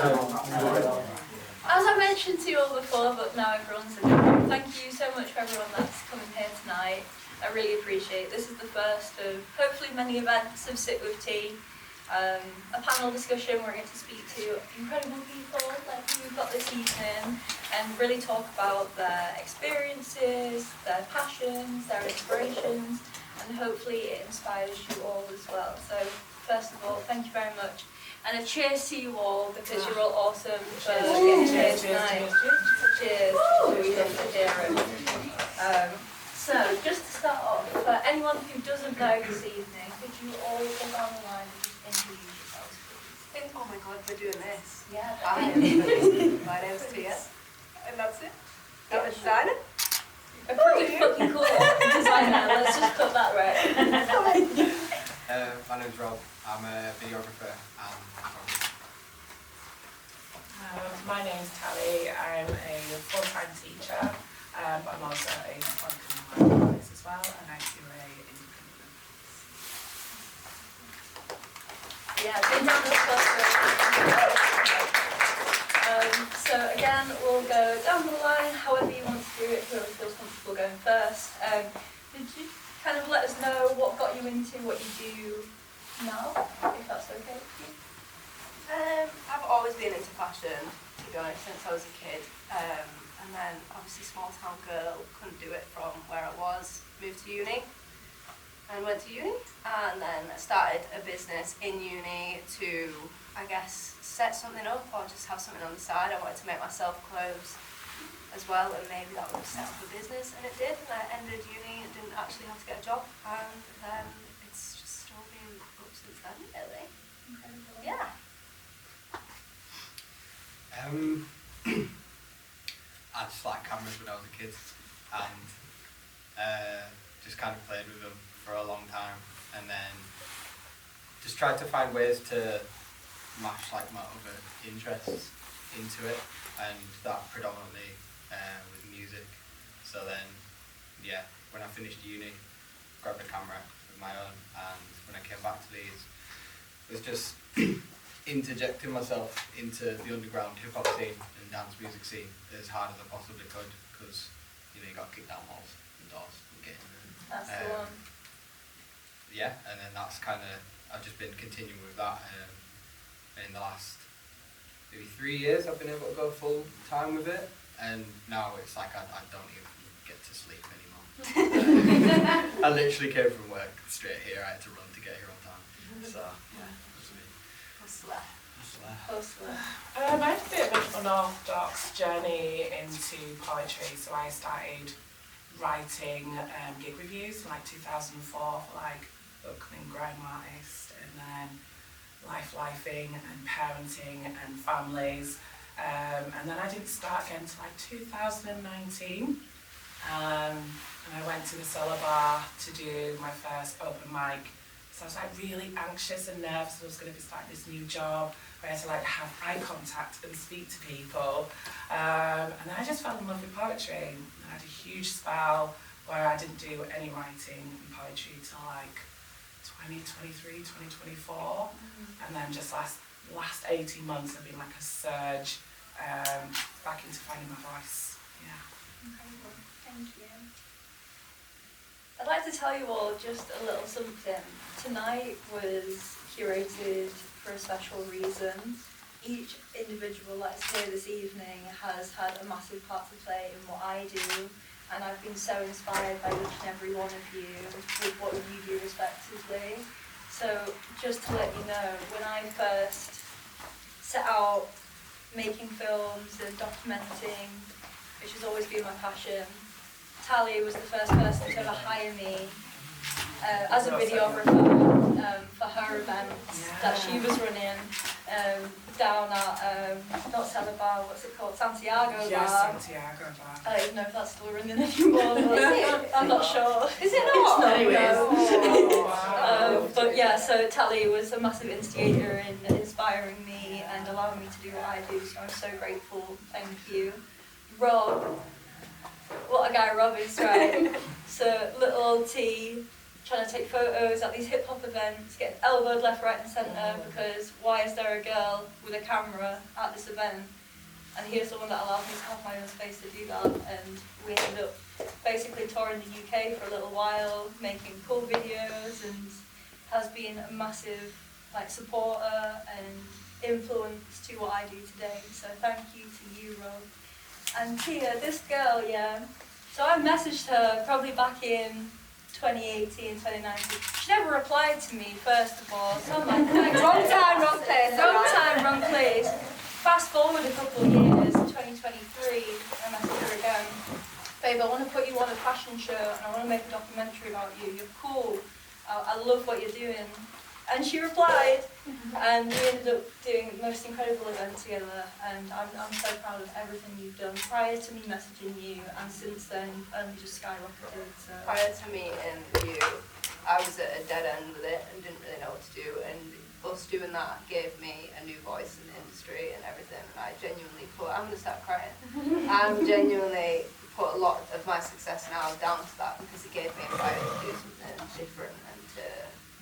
As I mentioned to you all before, but now everyone's in, thank you so much for everyone that's coming here tonight. I really appreciate it. This is the first of hopefully many events of Sit With Tea. A panel discussion where I get to speak to incredible people like who we've got this evening and really talk about their experiences, their passions, their inspirations, and hopefully it inspires you all as well. So first of all, thank you very much. And a cheers to you all because you're all awesome for getting here tonight. Cheers. We love to hear it. So just to start off, for anyone who doesn't know this evening, could you all get on the line and just introduce yourselves, please? Oh my god, we're doing this. Yeah. Hi, my name's Tia, and that's it. I'm a designer. A pretty fucking cool designer, let's just put that right. My name's Rob, I'm a videographer and photographer. My name's Talie, I'm a full-time teacher, but I'm also a podcast artist as well, and I do a independent. Yeah, been down this so again, we'll go down the line, however you want to do it, whoever feels comfortable going first. Could you kind of let us know what got you into what you do now, if that's okay with you? I've always been into fashion, to be honest, since I was a kid. And then, obviously, small town girl, couldn't do it from where I was, moved to uni, and went to uni. And then started a business in uni to, I guess, set something up or just have something on the side. I wanted to make myself clothes as well, and maybe that would set up a business, and it did. And I ended uni and didn't actually have to get a job, and then it's just all been up since then, really. Incredible. Yeah. I just liked cameras when I was a kid and just kind of played with them for a long time, and then just tried to find ways to mash like my other interests into it, and that predominantly with music. So then, yeah, when I finished uni, grabbed a camera of my own, and when I came back to Leeds, was just interjecting myself into the underground hip-hop scene and dance music scene as hard as I possibly could, because you got to kick down walls and doors and get in. That's the one. Yeah, and then that's kind of, I've just been continuing with that. In the last maybe 3 years I've been able to go full time with it, and now it's like I don't even get to sleep anymore. I literally came from work straight here, I had to run to get here on time. So yeah, that's me. Hustler. Hustler. I had a bit of an unorthodox journey into poetry, so I started writing gig reviews in like 2004 for like upcoming grime artists, and then lifing and parenting and families, and then I didn't start again until like 2019, and I went to the Cellar Bar to do my first open mic. So I was like really anxious and nervous. I was going to be starting this new job where I had to like have eye contact and speak to people, and then I just fell in love with poetry. And I had a huge spell where I didn't do any writing and poetry till like 2023, 2024, and then just last 18 months have been like a surge back into finding my voice. Yeah. Incredible. Thank you. I'd like to tell you all just a little something. Tonight was curated for a special reason. Each individual that's here this evening has had a massive part to play in what I do, and I've been so inspired by each and every one of you with what you do respectively. So just to let you know, when I first set out making films and documenting, which has always been my passion, Talie was the first person to ever hire me as a videographer for her events that she was running down at, not Cellar Bar, what's it called? Santiago Bar. Yes, Santiago Bar. I don't even know if that's still running anymore. I'm not sure. Is it not? No. Wow. But yeah, so Talie was a massive instigator in inspiring me and allowing me to do what I do, so I'm so grateful. Thank you. Rob, what a guy Rob is, right? So little T trying to take photos at these hip hop events, getting elbowed left, right and centre because why is there a girl with a camera at this event? And here's someone that allowed me to have my own space to do that, and we ended up basically touring the UK for a little while, making cool videos, and has been a massive supporter and influence to what I do today. So thank you to you, Rob. And Tia, this girl, so I messaged her probably back in 2018, 2019. She never replied to me, first of all, so I'm like, Wrong time, wrong place. wrong time, wrong place. Fast forward a couple of years, 2023, I messaged her again. Babe, I want to put you on a fashion show and I want to make a documentary about you. You're cool. I love what you're doing. And she replied, and we ended up doing the most incredible event together, and I'm so proud of everything you've done prior to me messaging you, and since then you've only just skyrocketed. So. Prior to meeting you, I was at a dead end with it and didn't really know what to do, and us doing that gave me a new voice in the industry and everything, and I genuinely I'm going to start crying, genuinely put a lot of my success now down to that, because it gave me a fire to do something different and to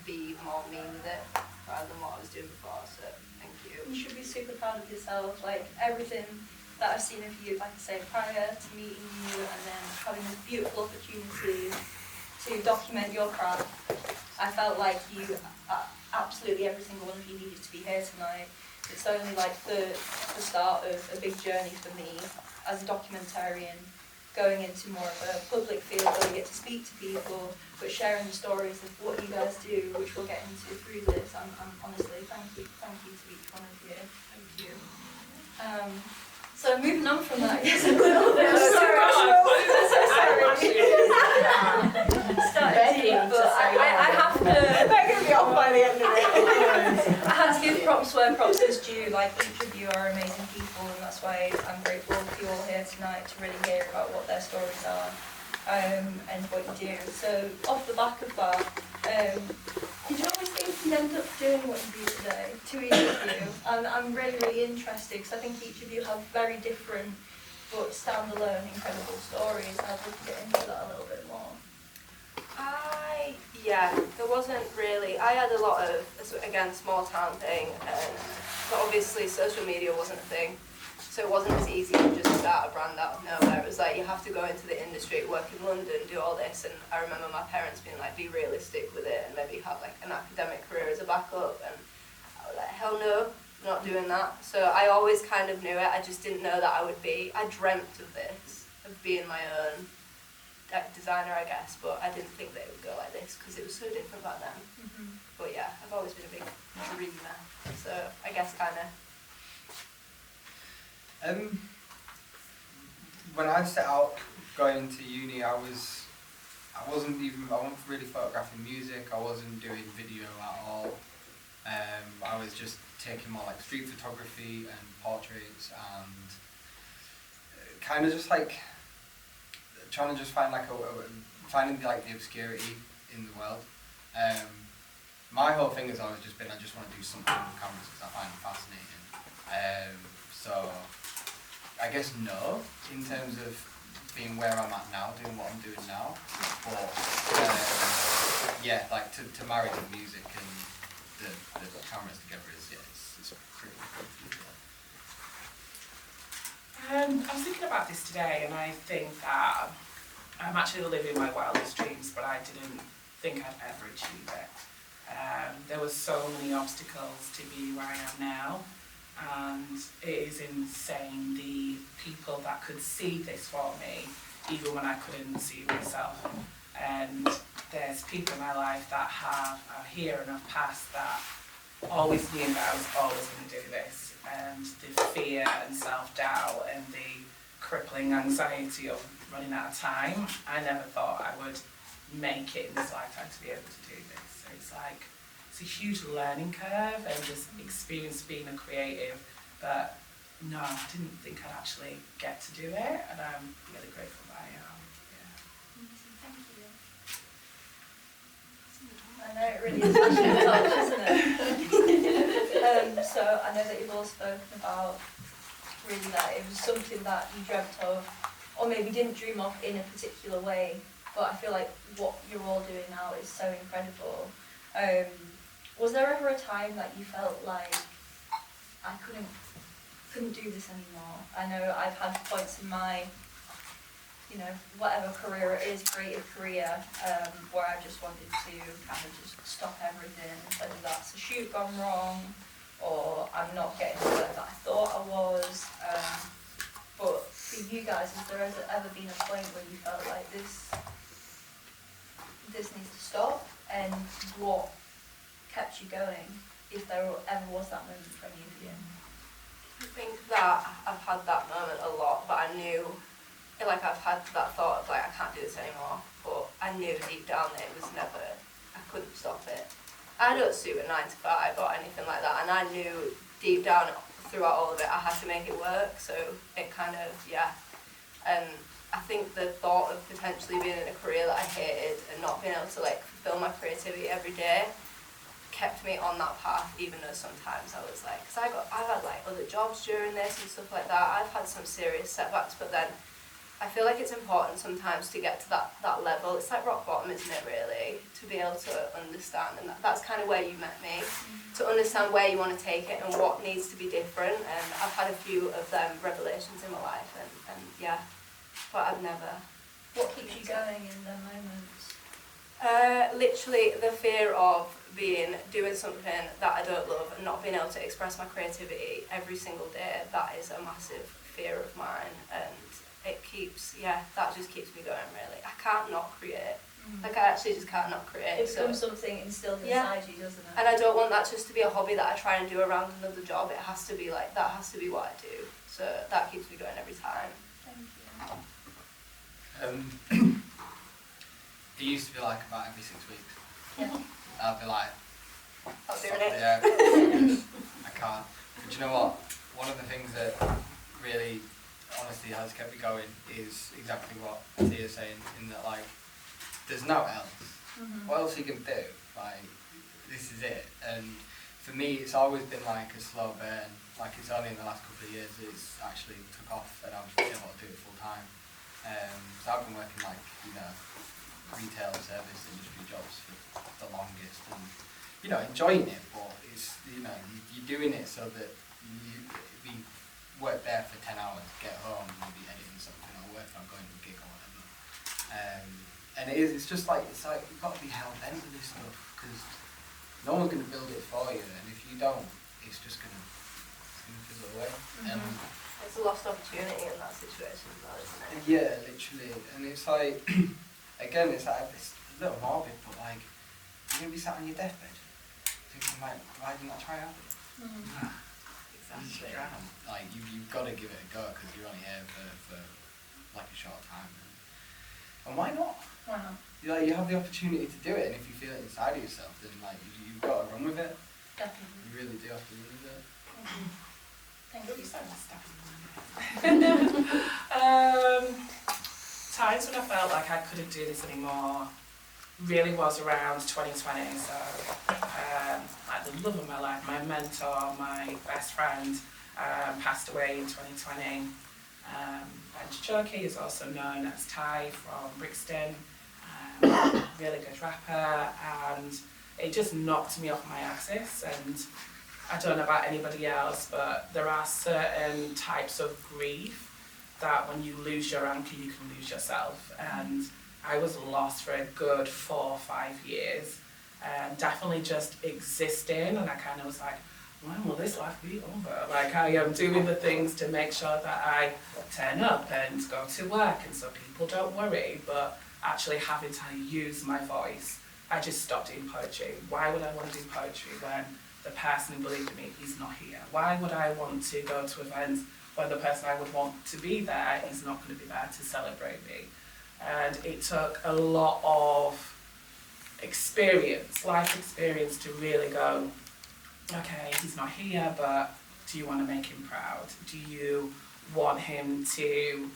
be more me with it rather than what I was doing before. So thank you. You should be super proud of yourself. Everything that I've seen of you, like I say, prior to meeting you and then having this beautiful opportunity to document your craft, I felt like you, absolutely every single one of you needed to be here tonight. It's only the start of a big journey for me as a documentarian, going into more of a public field where we get to speak to people, but sharing the stories of what you guys do, which we'll get into through this. I'm honestly, thank you to each one of you. Thank you. So moving on from that, yes, a little bit. Started deep, but I have to. They're going to be off by the end of it. I had to give props where props is due. Each of you are amazing people, and that's why I'm grateful for you all here tonight to really hear about what their stories are and what you do. So off the back of that, did you always think you'd end up doing what you do today, to each of you? And I'm really, really interested because I think each of you have very different but standalone incredible stories. I'd love to get into that a little bit more. There wasn't really, I had a lot of, again, small town thing, but obviously social media wasn't a thing, so it wasn't as easy to just start a brand out of nowhere. It was you have to go into the industry, work in London, do all this, and I remember my parents being be realistic with it and maybe have an academic career as a backup, and I was like, hell no, I'm not doing that. So I always kind of knew it, I just didn't know that I dreamt of this, of being my own designer, I guess, but I didn't think that it would go like this because it was so different back then. Mm-hmm. But yeah, I've always been a big dreamer, so I guess kind of. When I set out going into uni, I wasn't really photographing music. I wasn't doing video at all. I was just taking more street photography and portraits and kind of just trying to just find finding the obscurity in the world. My whole thing has always just been I just want to do something with cameras because I find them fascinating. So I guess no, in terms of being where I'm at now, doing what I'm doing now. But to marry the music and the cameras together it's pretty cool. I was thinking about this today, and I think that I'm actually living my wildest dreams, but I didn't think I'd ever achieve it. There were so many obstacles to be where I am now, and it is insane the people that could see this for me, even when I couldn't see myself. And there's people in my life that are here and have passed that always knew that I was always going to do this, and the fear and self-doubt and the crippling anxiety of running out of time, I never thought I would make it in this lifetime to be able to do this. So it's a huge learning curve and just experience being a creative, but no, I didn't think I'd actually get to do it, and I'm really grateful that I am. Thank you. I know it really is passionate talk, isn't it? So I know that you've all spoken about really that it was something that you dreamt of, or maybe didn't dream of in a particular way, but I feel like what you're all doing now is so incredible. Was there ever a time that you felt like I couldn't do this anymore? I know I've had points in my, whatever career it is, creative career, where I just wanted to kind of just stop everything, whether that's a shoot gone wrong, or I'm not getting the work that I thought I was. But for you guys, has there ever been a point where you felt like this needs to stop? And what kept you going, if there ever was that moment for any of you? I think that I've had that moment a lot, but I knew, like I've had that thought of like, I can't do this anymore, but I knew deep down that it was never, I couldn't stop it. I don't suit a 9 to 5 or anything like that, and I knew deep down throughout all of it, I had to make it work, so it kind of, and I think the thought of potentially being in a career that I hated and not being able to like fulfill my creativity every day kept me on that path, even though sometimes I was like, because I've had like other jobs during this and stuff like that. I've had some serious setbacks, but then I feel like it's important sometimes to get to that level. It's like rock bottom, isn't it, really? To be able to understand, and that's kind of where you met me, to understand where you want to take it and what needs to be different. And I've had a few of them revelations in my life, and yeah, but I've never. What keeps you going in the moments? Literally the fear of doing something that I don't love and not being able to express my creativity every single day. That is a massive fear of mine, and that just keeps me going, really. I can't not create. Like, I actually just can't not create. It becomes something instilled inside you, doesn't it? And I don't want that just to be a hobby that I try and do around another job. It has to be like, that has to be what I do. So that keeps me going every time. Thank you. It used to be like about every 6 weeks. Yeah. I'd be like, Not doing it. Yeah, I can't. But you know what? One of the things that really, honestly, has kept me going is exactly what Tia's saying, in that, like, there's no else. What else are you going to do? Like, this is it. And for me, it's always been like a slow burn. Like, it's only in the last couple of years that it's actually took off and I was able to do it full time. So I've been working, like, retail service industry jobs for the longest, and enjoying it, but it's you're doing it so that you work there for 10 hours, get home, maybe editing something or work on going to a gig or whatever, and it's just like you've got to be hell bent with this stuff, because no one's going to build it for you, and if you don't, it's just going to fizzle away. It's a lost opportunity in that situation as well, isn't it? Yeah, literally, and it's like again, it's like, it's a little morbid, but like, you're going to be sat on your deathbed thinking, like, why didn't I try out? Exactly. Like, you've got to give it a go, because you're only here for like a short time. And why not? Why not? You have the opportunity to do it, and if you feel it inside of yourself, then like you've got to run with it. Definitely. You really do have to run with it. Thank you. Times when I felt like I couldn't do this anymore really was around 2020. So, like the love of my life, my mentor, my best friend, passed away in 2020. And Choki is also known as Ty from Brixton, really good rapper, and it just knocked me off my axis. And I don't know about anybody else, but there are certain types of grief that when you lose your anchor, you can lose yourself. And I was lost for a good 4 or 5 years, definitely just existing. And I kind of was like, when will this life be over? Like, I am doing the things to make sure that I turn up and go to work, and so people don't worry, but actually having to use my voice, I just stopped doing poetry. Why would I want to do poetry when the person who believed in me, he's not here? Why would I want to go to events when the person I would want to be there is not going to be there to celebrate me? And it took a lot of life experience to really go, okay, he's not here, but do you want to make him proud? Do you want to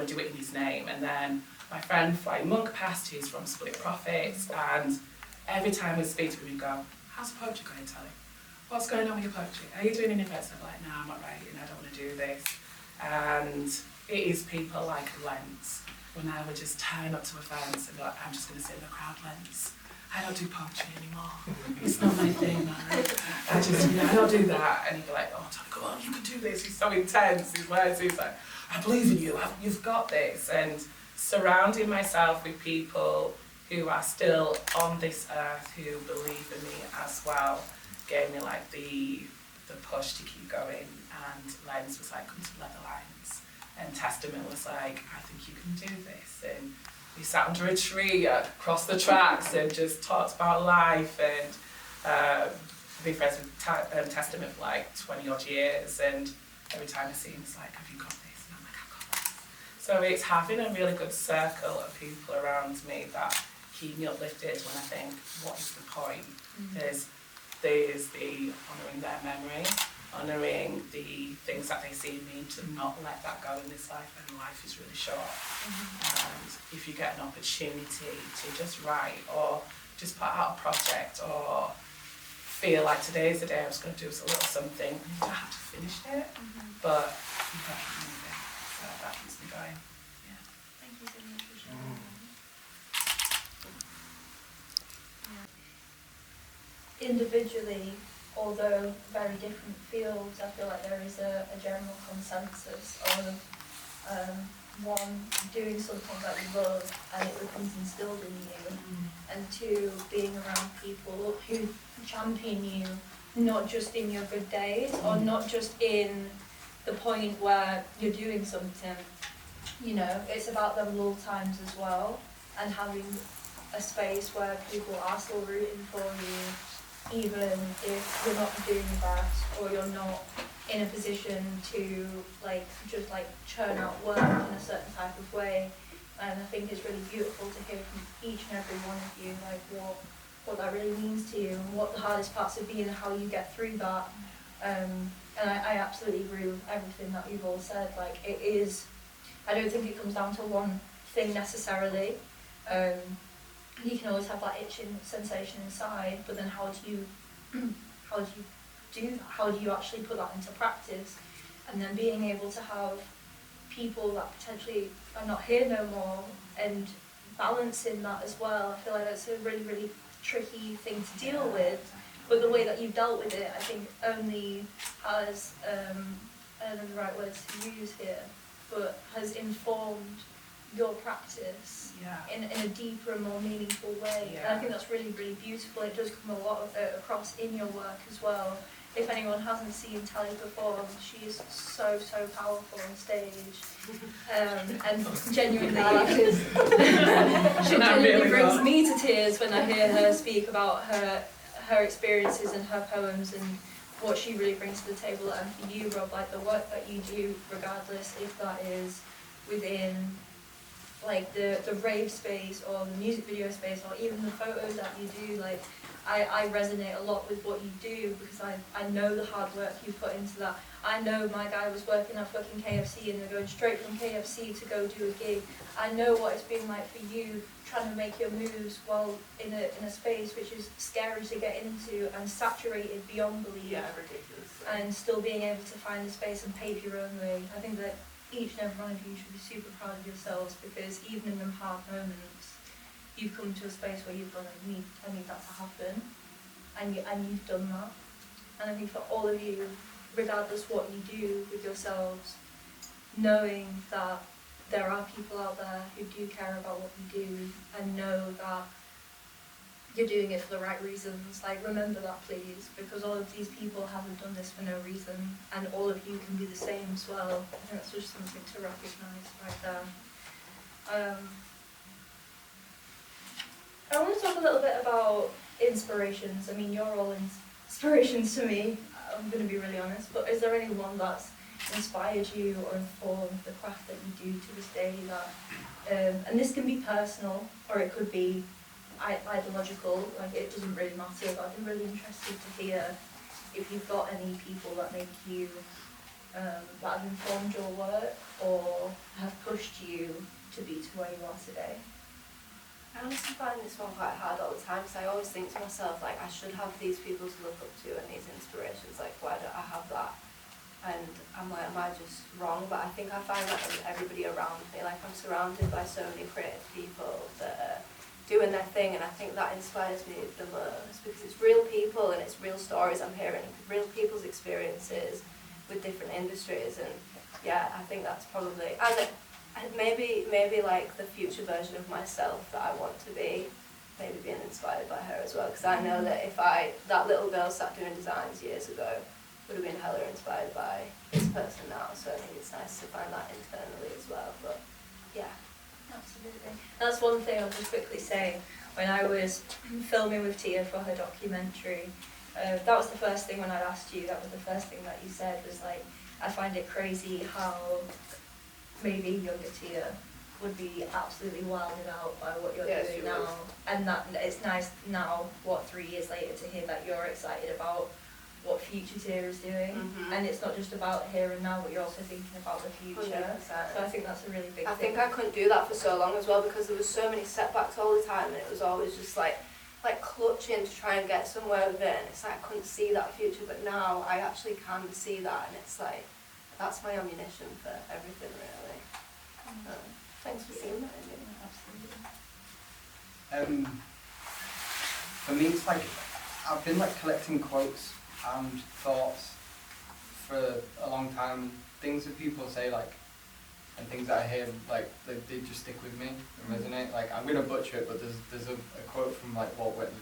do it in his name? And then my friend Flying Monk passed, who's from Split Profits, and every time we speak to him, we go, how's the poetry going, Tally? What's going on with your poetry? Are you doing any events? And I'm like, no, I'm not writing, I don't want to do this. And it is people like Lent, when I would just turn up to events and be like, I'm just going to sit in the crowd lens. I don't do poetry anymore. It's not my thing, man. I don't do that. And he'd be like, oh, Tony, come on, you can do this. He's so intense. He's like, I believe in you. You've got this. And surrounding myself with people who are still on this earth, who believe in me as well, gave me like the push to keep going. And Lens was like, come to Leather Lines. And Testament was like, I think you can do this. And we sat under a tree across the tracks and just talked about life. And I've been friends with Testament for like 20 odd years. And every time I see him, it's like, have you got this? And I'm like, I've got this. So it's having a really good circle of people around me that keep me uplifted when I think, what is the point? There's the honouring their memory, honouring the things that they see in me, to not let that go in this life, and life is really short. And if you get an opportunity to just write or just put out a project or feel like today's the day I was going to do a little something, and you don't have to finish it, but you've got to move it. So that keeps me going. Yeah. Thank you so much for sharing. Individually, although very different fields, I feel like there is a general consensus of one, doing something that you love and it becomes instilled in you, and two, being around people who champion you, not just in your good days or not just in the point where you're doing something. You know, it's about them lull times as well, and having a space where people are still rooting for you, even if you're not doing your best or you're not in a position to just churn out work in a certain type of way. And I think it's really beautiful to hear from each and every one of you what that really means to you and what the hardest parts have been and how you get through that. And I absolutely agree with everything that you've all said. It is, I don't think it comes down to one thing necessarily. You can always have that itching sensation inside, but then how do you do that? How do you actually put that into practice? And then being able to have people that potentially are not here no more and balancing that as well. I feel like that's a really, really tricky thing to deal with. But the way that you've dealt with it, I think, only has, I don't know the right words to use here, but has informed your practice in a deeper and more meaningful way. And I think that's really, really beautiful. It does come a lot of it across in your work as well. If anyone hasn't seen Talie perform, she is so, so powerful on stage. And genuinely, she genuinely brings me to tears when I hear her speak about her experiences and her poems and what she really brings to the table. And for you, Rob, the work that you do, regardless if that is within the rave space or the music video space or even the photos that you do, I resonate a lot with what you do because I know the hard work you put into that. I know my guy was working at fucking KFC and they're going straight from KFC to go do a gig. I know what it's been like for you trying to make your moves while in a space which is scary to get into and saturated beyond belief. Yeah, ridiculous. And still being able to find a space and pave your own way. I think that each and every one of you should be super proud of yourselves because even in them hard moments, you've come to a space where you've gone, I need that to happen, and you've done that. And I think for all of you, regardless what you do with yourselves, knowing that there are people out there who do care about what you do and know that you're doing it for the right reasons. Remember that, please, because all of these people haven't done this for no reason, and all of you can be the same as well. I think that's just something to recognise right there. I want to talk a little bit about inspirations. I mean, you're all inspirations to me, I'm going to be really honest, but is there anyone that's inspired you or informed the craft that you do to this day that, and this can be personal or it could be ideological, it doesn't really matter, but I'd be really interested to hear if you've got any people that make you, that have informed your work or have pushed you to be to where you are today. I honestly find this one quite hard all the time because I always think to myself, I should have these people to look up to and these inspirations, why don't I have that? and I'm like, am I just wrong? But I think I find that in everybody around me, like I'm surrounded by so many creative people that are doing their thing, and I think that inspires me the most, because it's real people and it's real stories I'm hearing, real people's experiences with different industries, and yeah, I think that's probably, and maybe like the future version of myself that I want to be, maybe being inspired by her as well, because I know that if that little girl sat doing designs years ago, would have been hella inspired by this person now, so I think it's nice to find that internally as well, but yeah. Absolutely. That's one thing I'll just quickly say. When I was filming with Tia for her documentary, that was the first thing when I asked you, that was the first thing that you said, was like, I find it crazy how maybe younger Tia would be absolutely wilded out by what you're doing now. And that it's nice now, 3 years later, to hear that you're excited about what future Tia is doing. And it's not just about here and now, but you're also thinking about the future. 100%. So I think that's a really big thing. I think I couldn't do that for so long as well, because there was so many setbacks all the time, and it was always just like clutching to try and get somewhere with it, and it's like I couldn't see that future, but now I actually can see that, and it's like, that's my ammunition for everything, really. Thanks for seeing that in me. Absolutely. For me, it's like, I've been like collecting quotes and thoughts for a long time. Things that people say, like, and things that I hear, like, they just stick with me and resonate. Like, I'm gonna butcher it, but there's a quote from like Walt Whitman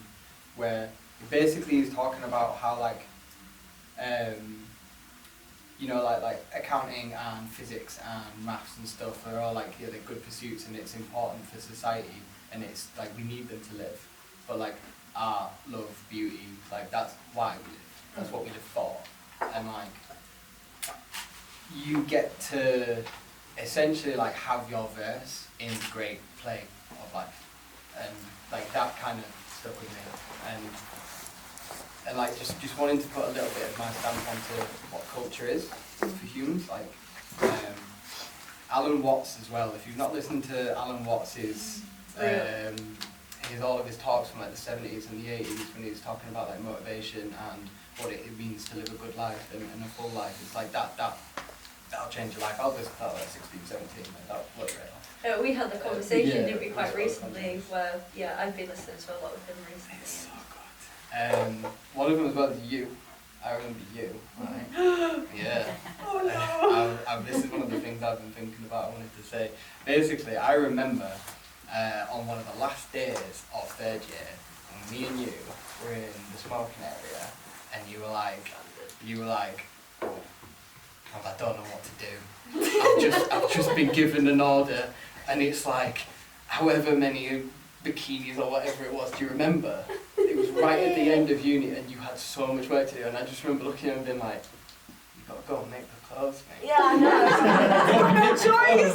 where basically he's talking about how like, you know, like accounting and physics and maths and stuff are all like, yeah, they're good pursuits and it's important for society and it's like we need them to live. But like art, love, beauty, like that's why we live. That's what we live for. And like you get to essentially like have your verse in the great play of life. And like that kind of stuck with me. And like just wanting to put a little bit of my stamp onto what culture is for humans. Like Alan Watts as well. If you've not listened to Alan Watts's all of his talks from like the 70s and the 80s when he was talking about like motivation and what it means to live a good life and a full life, it's like that'll change your life. I was listening to that like 16, 17, like that'll blow your head off. We had the conversation, didn't we, quite recently, where, I've been listening to a lot of him recently. It's so good. One of them as well is You. I remember You, right? Yeah. Oh no! This is one of the things I've been thinking about, I wanted to say. Basically, I remember on one of the last days of third year, when me and you were in the smoking area, and you were like, I don't know what to do. I've just been given an order, and it's like, however many bikinis or whatever it was, do you remember? It was right at the end of uni, and you had so much work to do, and I just remember looking at him and being like, you gotta go and make the clothes, mate. Yeah, I know.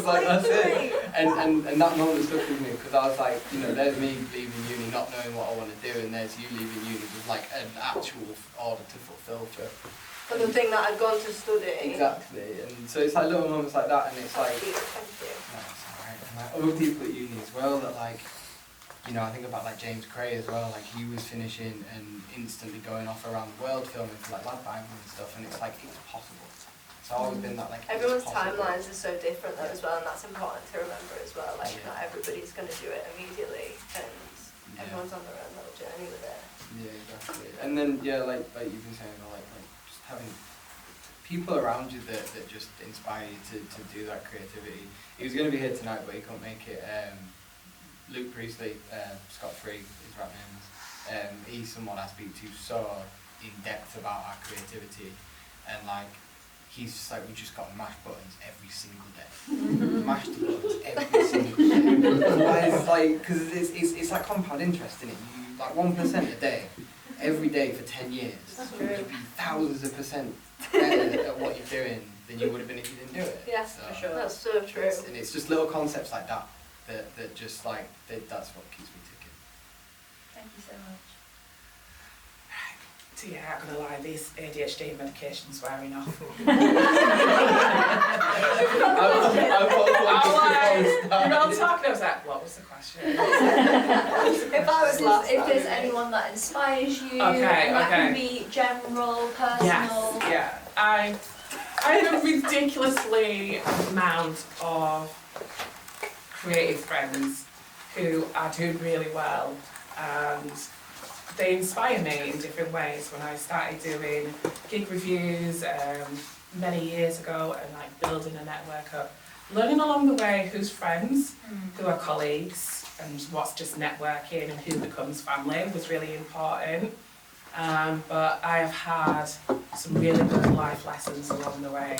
Like, that's it. And that moment stuck with me, because I was like, you know, there's me leaving uni not knowing what I want to do, and there's you leaving uni with like an actual order to fulfill for the thing that I'd gone to study. Exactly, and so it's like little moments like that, and it's like, Thank you. no, it's alright. And like other people at uni as well that like, you know, I think about like James Cray as well, like he was finishing and instantly going off around the world filming for like Lad Bible and stuff, and it's like, it's possible. It's always been that like, Everyone's it's possible. timelines are so different though as well, and that's important to remember as well, like not everybody's going to do it immediately, and everyone's on their own little journey with it. Yeah, exactly. And then, like you've been saying, like just having people around you that just inspire you to do that creativity. He was going to be here tonight, but he couldn't make it. Luke Priestley, Scott Free, his rap name is. He's someone I speak to so in depth about our creativity, and like he's just like, we just got to mash buttons every single day. Mash the buttons every single day. Otherwise, like, because it's like compound interest in it. You like 1% a day, every day for 10 years. You'd be thousands of percent better at what you're doing than you would have been if you didn't do it. Yes, so, for sure. That's so true. And it's just little concepts like that that just like that's what keeps me ticking. Thank you so much. So yeah, I'm not gonna lie, these ADHD medication's wearing off. Not talking, I was like, what was the question? If there's anyone that inspires you, that can be general, personal. Yes, yeah. I have a ridiculously amount of creative friends who are doing really well, and they inspire me in different ways. When I started doing gig reviews many years ago and like building a network up, learning along the way who's friends, who are colleagues, and what's just networking and who becomes family was really important. But I have had some really good life lessons along the way.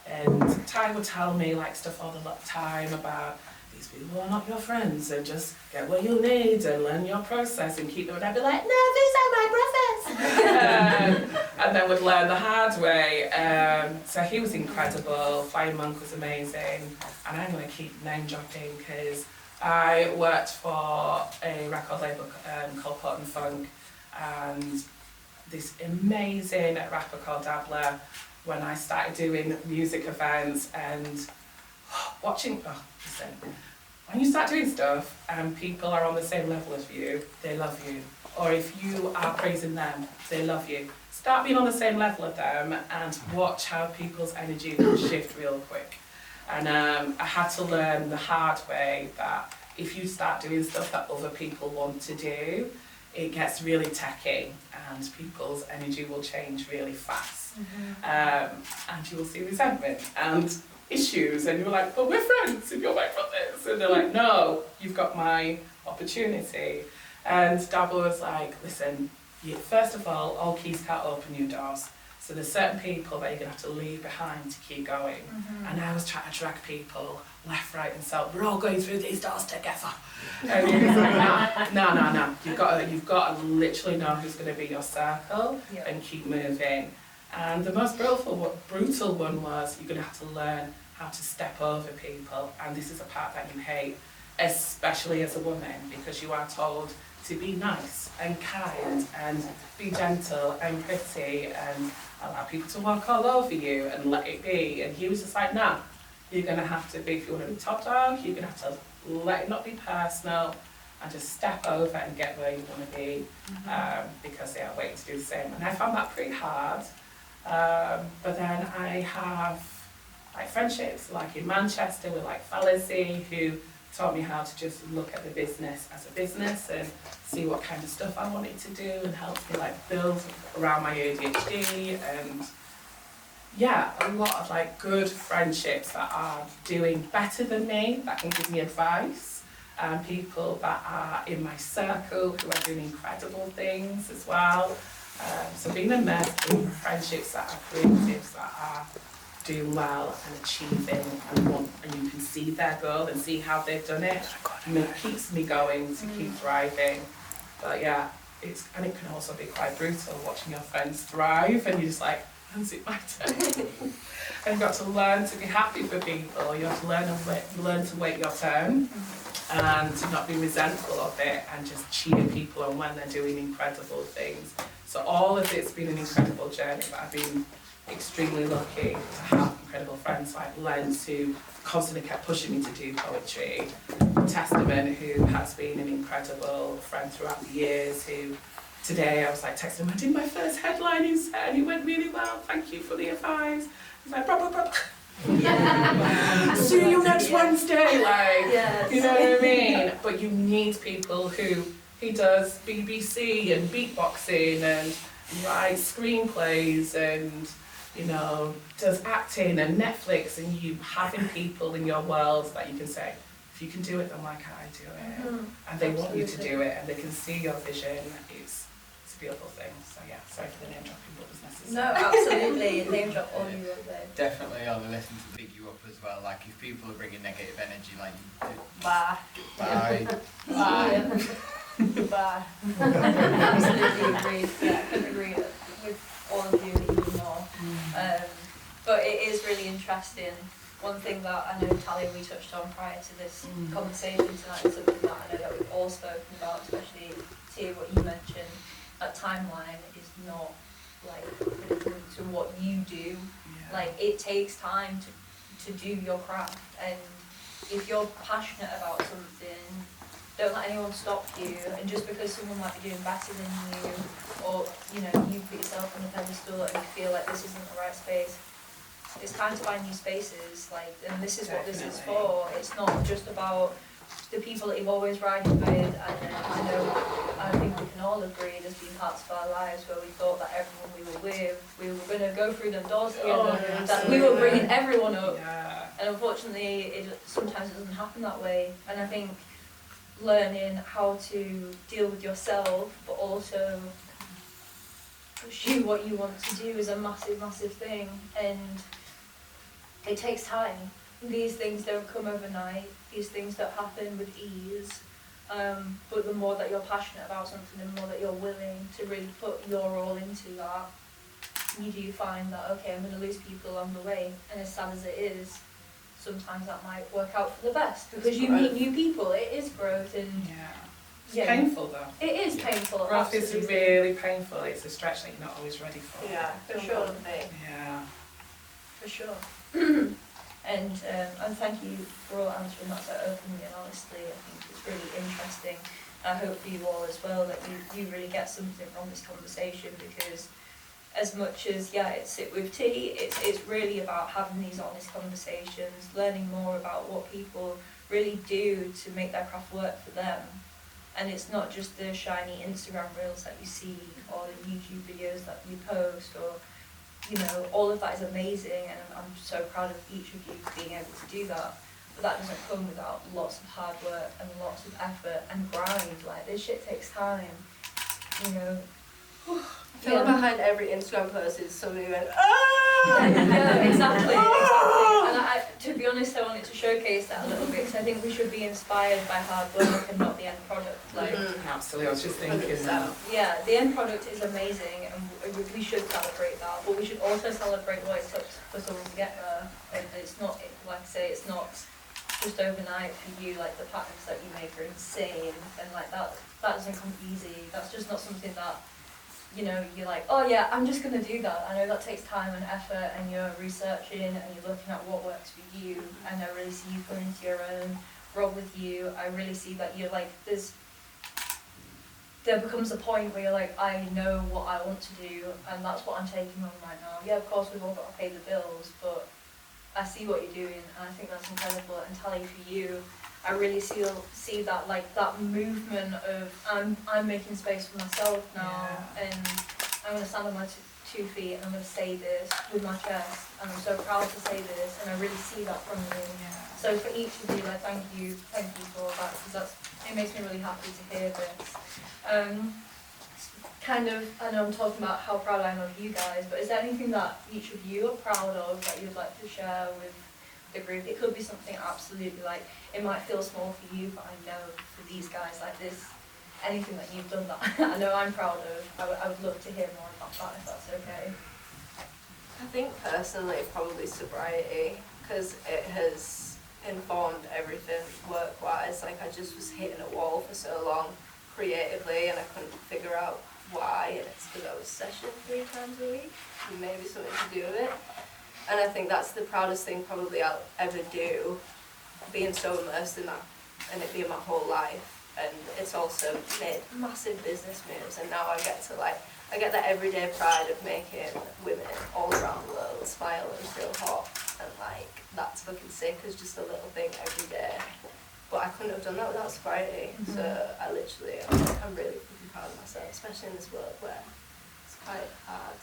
And Ty would tell me like stuff all the time about these people are not your friends, and just get what you need and learn your process and keep them. And I'd be like, no, these are my brothers. And then would learn the hard way. So he was incredible. Flying Monk was amazing. And I'm going to keep name dropping because I worked for a record label called Pot and Funk, and this amazing rapper called Dabbler. When I started doing music events and watching, listen, when you start doing stuff and people are on the same level as you, they love you. Or if you are praising them, they love you. Start being on the same level as them and watch how people's energy will shift real quick. And I had to learn the hard way that if you start doing stuff that other people want to do, it gets really techy and people's energy will change really fast. And you will see resentment and issues, and you're like, but we're friends if you're my brothers. And they're like, no, you've got my opportunity. And Dabble was like, listen, first of all keys can't open new doors. So there's certain people that you're going to have to leave behind to keep going. And I was trying to drag people left, right and south. We're all going through these doors together. And he was like, no. You've got to literally know who's going to be your circle and keep moving. And the most brutal one was you're going to have to learn how to step over people. And this is a part that you hate, especially as a woman, because you are told to be nice and kind and be gentle and pretty and allow people to walk all over you and let it be. And he was just like, nah, you're going to have to be, if you want to be top dog, you're going to have to let it not be personal and just step over and get where you want to be, because they are waiting to do the same. And I found that pretty hard. But then I have like friendships, like in Manchester with like Fallacy, who taught me how to just look at the business as a business and see what kind of stuff I wanted to do, and helped me like build around my ADHD. And yeah, a lot of like good friendships that are doing better than me, that can give me advice, and people that are in my circle who are doing incredible things as well. So being immersed in friendships that are creatives, that are doing well and achieving and you can see their goal and see how they've done it, it keeps me going to keep thriving. But yeah, it can also be quite brutal watching your friends thrive and you're just like, when's it my turn? And you've got to learn to be happy for people. You have to learn to wait your turn and to not be resentful of it and just cheer people on when they're doing incredible things. So all of it's been an incredible journey, but I've been extremely lucky to have incredible friends like Lens, who constantly kept pushing me to do poetry. Testament, who has been an incredible friend throughout the years, who today I was like texting him, I did my first headlining set and it went really well, thank you for the advice. He's like, blah. See you next Wednesday, like, you know what I mean? But you need people who, he does BBC and beatboxing and writes screenplays and, you know, does acting and Netflix, and you having people in your world that you can say, if you can do it, then why can't I do it? And they want you to do it and they can see your vision. It's a beautiful thing. So yeah, sorry for the name dropping, but it was necessary. No, absolutely. Name drop all you love there. Definitely on the listen to pick you up as well. Like if people are bringing negative energy, like you do. Bye. Bye. Absolutely agreed. Yeah, I couldn't agree with all of you even more. But it is really interesting. One thing that I know, Talia, we touched on prior to this conversation tonight, is something that I know that we've all spoken about, especially Tia, what you mentioned. That timeline is not like to what you do. Like it takes time to do your craft, and if you're passionate about something, don't let anyone stop you. And just because someone might be doing better than you, or you know, you put yourself on a pedestal and you feel like this isn't the right space, it's time to find new spaces, like, and this is what this is Definitely. for. It's not just about the people that you've always ridden with, and I think we can all agree there's been parts of our lives where we thought that everyone we were with, we were going to go through the doors together, that we were bringing everyone up, and unfortunately sometimes it doesn't happen that way, and I think learning how to deal with yourself but also pursue what you want to do is a massive, massive thing, and it takes time. These things don't come overnight, these things don't happen with ease, but the more that you're passionate about something, the more that you're willing to really put your all into that, you do find that, okay, I'm going to lose people along the way, and as sad as it is, sometimes that might work out for the best, because you meet new people, it is growth, and It's painful though. it is painful. Growth is absolutely. really painful. It's a stretch that you're not always ready for. Yeah, For for sure. sure. Yeah. For sure. And thank you for all answering that so openly and honestly. I think it's really interesting. I hope for you all as well that you really get something from this conversation, because as much as, it's Sit With Tea, it's really about having these honest conversations, learning more about what people really do to make their craft work for them. And it's not just the shiny Instagram reels that you see or the YouTube videos that you post, or all of that is amazing, and I'm so proud of each of you for being able to do that. But that doesn't come without lots of hard work and lots of effort and grind. Like, this shit takes time, I feel like behind every Instagram post is somebody going, ah! Yeah, exactly. And to be honest, I wanted to showcase that a little bit, because I think we should be inspired by hard work and not the end product. Like, Absolutely. I was just thinking 100%. that. yeah, the end product is amazing, and we should celebrate that, but we should also celebrate what it took for someone to get there. And it's not, like I say, it's not just overnight for you. Like, the patterns that you make are insane, and like that doesn't come easy. That's just not something that you're like, oh yeah, I'm just going to do that. I know that takes time and effort, and you're researching and you're looking at what works for you, and I really see you coming into your own. Rob, with you, I really see that you're like, there becomes a point where you're like, I know what I want to do, and that's what I'm taking on right now. Yeah, of course we've all got to pay the bills, but I see what you're doing, and I think that's incredible. And Talie, for you, I really see that, like, that movement of I'm making space for myself now, and I'm going to stand on my 2 feet, and I'm going to say this with my chest, and I'm so proud to say this, and I really see that from you. So for each of you, like, thank you for all that, because it makes me really happy to hear this. I know I'm talking about how proud I am of you guys, but is there anything that each of you are proud of that you'd like to share with the group? It could be something absolutely, like, it might feel small for you, but I know for these guys, like, this, anything that you've done that I know I'm proud of, I would love to hear more about that, if that's okay. I think personally probably sobriety, because it has informed everything work-wise. Like, I just was hitting a wall for so long creatively, and I couldn't figure out why, and it's because I was session 3 times a week, and maybe something to do with it. And I think that's the proudest thing probably I'll ever do, being so immersed in that, and it being my whole life. And it's also made massive business moves, and now I get that everyday pride of making women all around the world smile and feel hot, and like, that's fucking sick as just a little thing every day. But I couldn't have done that without sobriety, so I'm really fucking proud of myself, especially in this world where it's quite hard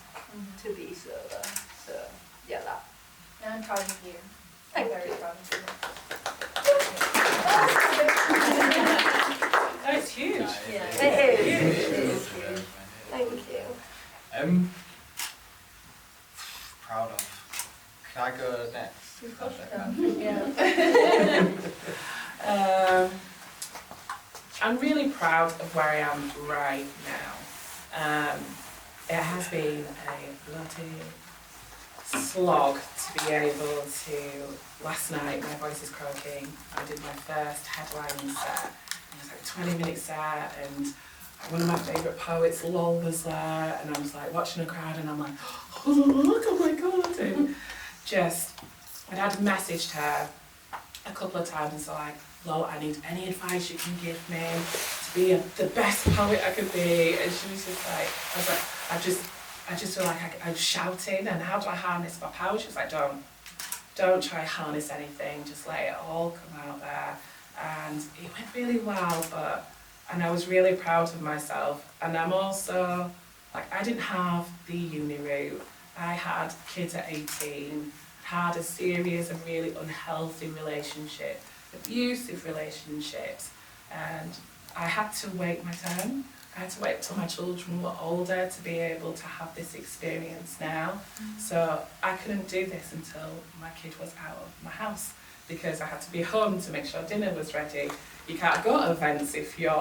to be sober. So yeah, that. Yeah, I'm proud of you. Thank I'm very you. proud of you. That's huge. Yeah. It is. Thank you. Proud of. Can I go next? Of course you can. Yeah. I'm really proud of where I am right now. It has been a bloody slog to be able to, last night my voice is croaking, I did my first headlining set, it was like a 20-minute set, and one of my favourite poets, Lol, was there, and I was like watching a crowd, and I'm like, oh look, oh my god, and I'd had messaged her a couple of times like, Lol, I need any advice you can give me to be the best poet I could be, and she was just like, I just feel like I was shouting, and how do I harness my power? She was like, don't don't try harness anything, just let it all come out there. And it went really well, and I was really proud of myself. And I'm also, like, I didn't have the uni route. I had kids at 18, had a series of really unhealthy relationships, abusive relationships, and I had to wait my turn. I had to wait till my children were older to be able to have this experience now. So I couldn't do this until my kid was out of my house, because I had to be home to make sure dinner was ready. You can't go to events if you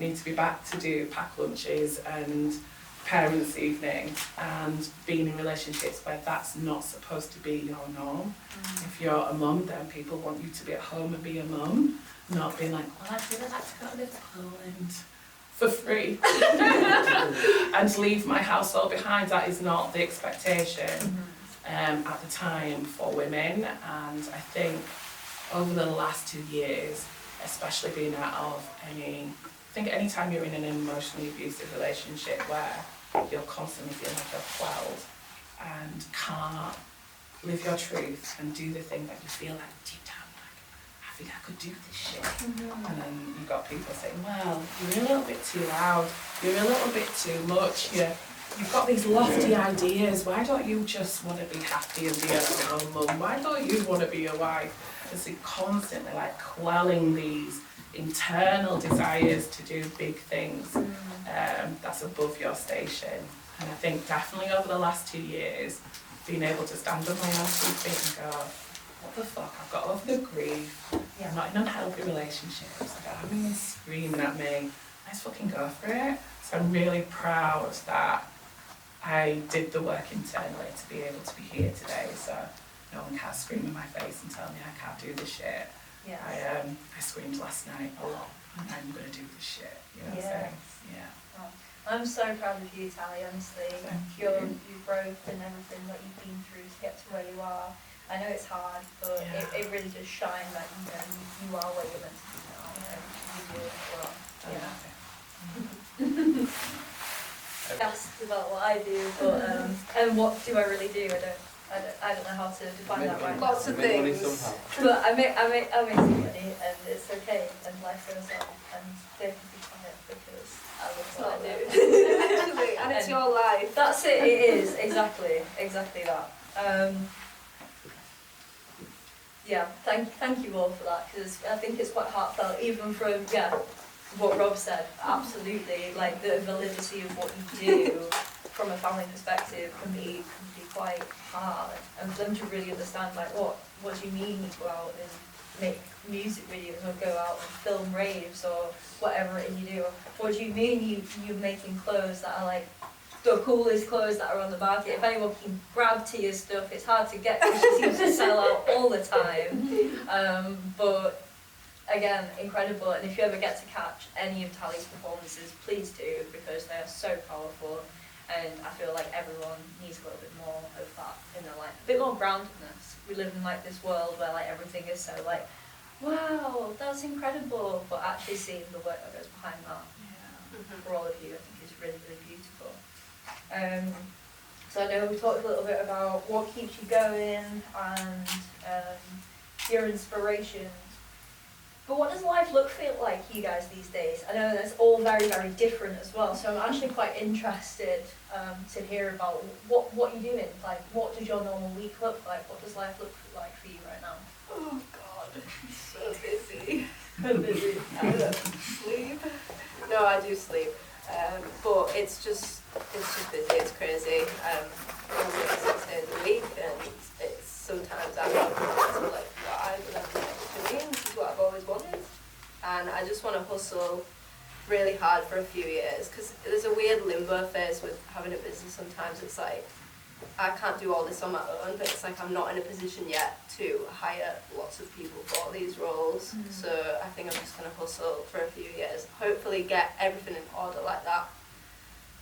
need to be back to do pack lunches and parents' evening, and being in relationships where that's not supposed to be your norm. If you're a mum, then people want you to be at home and be a mum, not being like, well, I'd really like to go to Liverpool and for free and leave my household behind. That is not the expectation at the time for women. And I think over the last 2 years, especially being out of I think anytime you're in an emotionally abusive relationship where you're constantly feeling like you're quelled and can't live your truth and do the thing that you feel like deep down, like, I think I could do this shit. And then you've got people saying, well, you're a little bit too loud, you're a little bit too much, you've got these lofty ideas, why don't you just want to be happy and be a own mum? Why don't you want to be a wife? And so constantly like quelling these internal desires to do big things that's above your station. And I think definitely over the last 2 years, being able to stand on my own 2 feet and go, what the fuck, I've got over the grief, I'm not in unhealthy relationships, I don't have anyone screaming at me, let's fucking go for it. So I'm really proud that I did the work internally to be able to be here today, so no one can scream in my face and tell me I can't do this shit. Yes. I screamed last night a lot, and I'm going to do this shit, you know what I'm Yes. saying? Yeah. Well, I'm so proud of you, Talie, honestly. Thank Your you. growth and everything that you've been through to get to where you are. I know it's hard, but Yeah. it really does shine that you are where you're meant to be now. And you do it well. Asked about what I do, but and what do I really do? I don't know how to define that right now. Lots of things. But I make some money, and it's okay, and life goes on, and they can be quiet because I love what I do. Actually, and it's your life. That's it. It is exactly that. Yeah, thank you all for that, because I think it's quite heartfelt, even from what Rob said. Absolutely, like the validity of what you do from a family perspective can be quite hard, and for them to really understand like what do you mean you go out and make music videos or go out and film raves or whatever it is you do. What do you mean you're making clothes that are like the coolest clothes that are on the market? If anyone can grab Tia's stuff, it's hard to get because she seems to sell out all the time. But again, incredible. And if you ever get to catch any of Talie's performances, please do, because they are so powerful. And I feel like everyone needs a little bit more of that in their life. A bit more groundedness. We live in like this world where like everything is so like, wow, that's incredible. But actually seeing the work that goes behind that for all of you, I think is really, really beautiful. So I know we talked a little bit about what keeps you going and your inspirations. But what does life feel like you guys these days? I know that's all very, very different as well. So I'm actually quite interested to hear about what you're doing. Like, what does your normal week look like? What does life look like for you right now? Oh God, so busy. So busy. I don't sleep. No, I do sleep. But it's just busy. It's crazy. I'm working 6 days a week, and it's sometimes I'm like, why? But I'm like, this is what I've always wanted, and I just want to hustle really hard for a few years, because there's a weird limbo phase with having a business. Sometimes it's like I can't do all this on my own, but it's like I'm not in a position yet to hire lots of people for these roles. So I think I'm just going to hustle for a few years, hopefully get everything in order like that,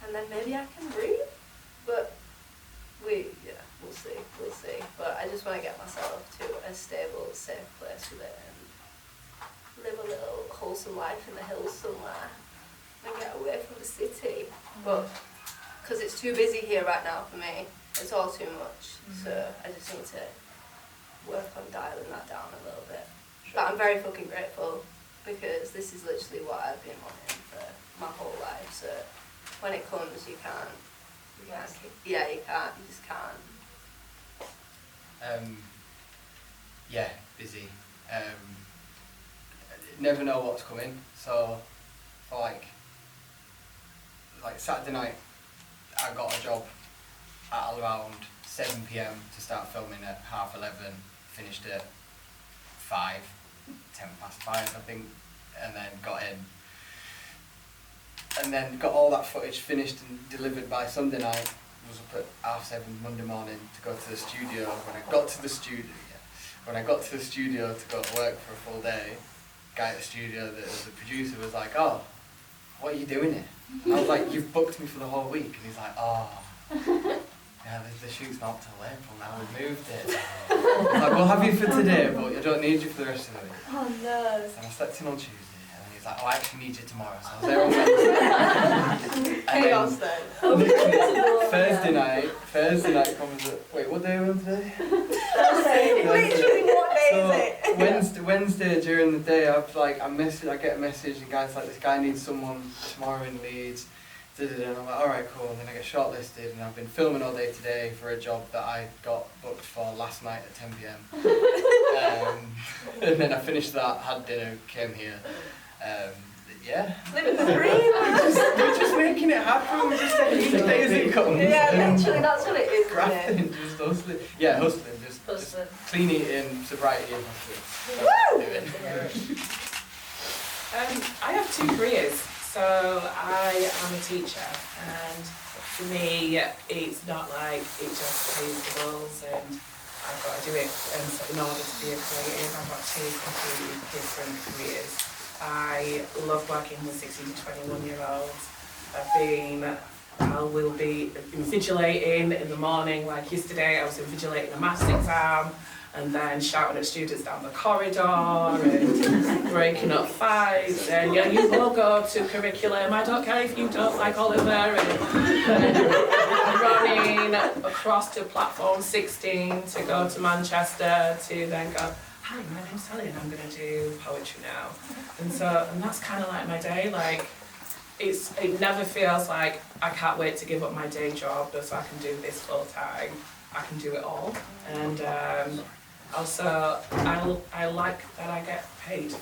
and then maybe I can breathe. But we'll see. But I just want to get myself to a stable, safe place with it and live a little wholesome life in the hills somewhere and get away from the city. But because it's too busy here right now for me, it's all too much. So I just need to work on dialing that down a little bit. But I'm very fucking grateful because this is literally what I've been wanting for my whole life. So when it comes, you can't. Yeah, you can't. You just can't. Yeah, busy. Never know what's coming. So for like Saturday night, I got a job at around 7 p.m. to start filming at 11:30. Finished at 10 past 5, I think, and then got in. And then got all that footage finished and delivered by Sunday night. Was up at 7:30 Monday morning to go to the studio. When I got to the studio to go to work for a full day, guy at the studio, the producer, was like, "Oh, what are you doing here?" And I was like, "You've booked me for the whole week." And he's like, "Oh, yeah, the shoot's not till April now, we've moved it." I was like, "We'll have you for today, but I don't need you for the rest of the week." Oh no. And I slept in on Tuesday, and he's like, "Oh, I actually need you tomorrow." So I was there on Wednesday. Chaos then. Thursday night comes up. Wait, what day are we on today? Literally, what day is it? Wednesday during the day, I get a message, and guys like, "This guy needs someone tomorrow in Leeds." And I'm like, "Alright, cool." And then I get shortlisted, and I've been filming all day today for a job that I got booked for last night at 10 p.m. And then I finished that, had dinner, came here. Yeah. Living the dream. We're just making it happen. We're just taking each day as it comes. Yeah, literally, that's what it is. Grafting, just hustling. Yeah, hustling. Just clean eating, sobriety, and hustling. Woo! I have 2 careers. So I am a teacher, and for me, it's not like it just pays the bills and I've got to do it. And so in order to be a creative, I've got 2 completely different careers. I love working with 16 to 21-year-olds. I will be invigilating in the morning, like yesterday I was invigilating a maths exam and then shouting at students down the corridor and breaking up fights and yeah, you all go to curriculum, I don't care if you don't like Oliver, and running across to platform 16 to go to Manchester to then go, "Hi, my name's Talie and I'm going to do poetry now." And that's kind of like my day, like it never feels like I can't wait to give up my day job so I can do this full time. I can do it all. And also I like that I get paid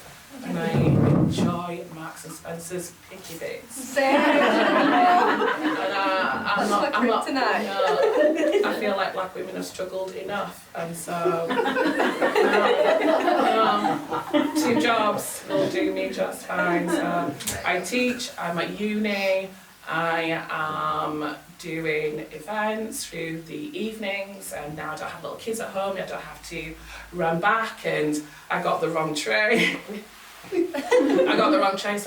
and I enjoy Marks and Spencer's picky bits. Same. I'm not tonight. I feel like black women have struggled enough, and so 2 jobs will do me just fine. So I teach, I'm at uni, I am doing events through the evenings, and now I don't have little kids at home, I don't have to run back, and I got the wrong train. So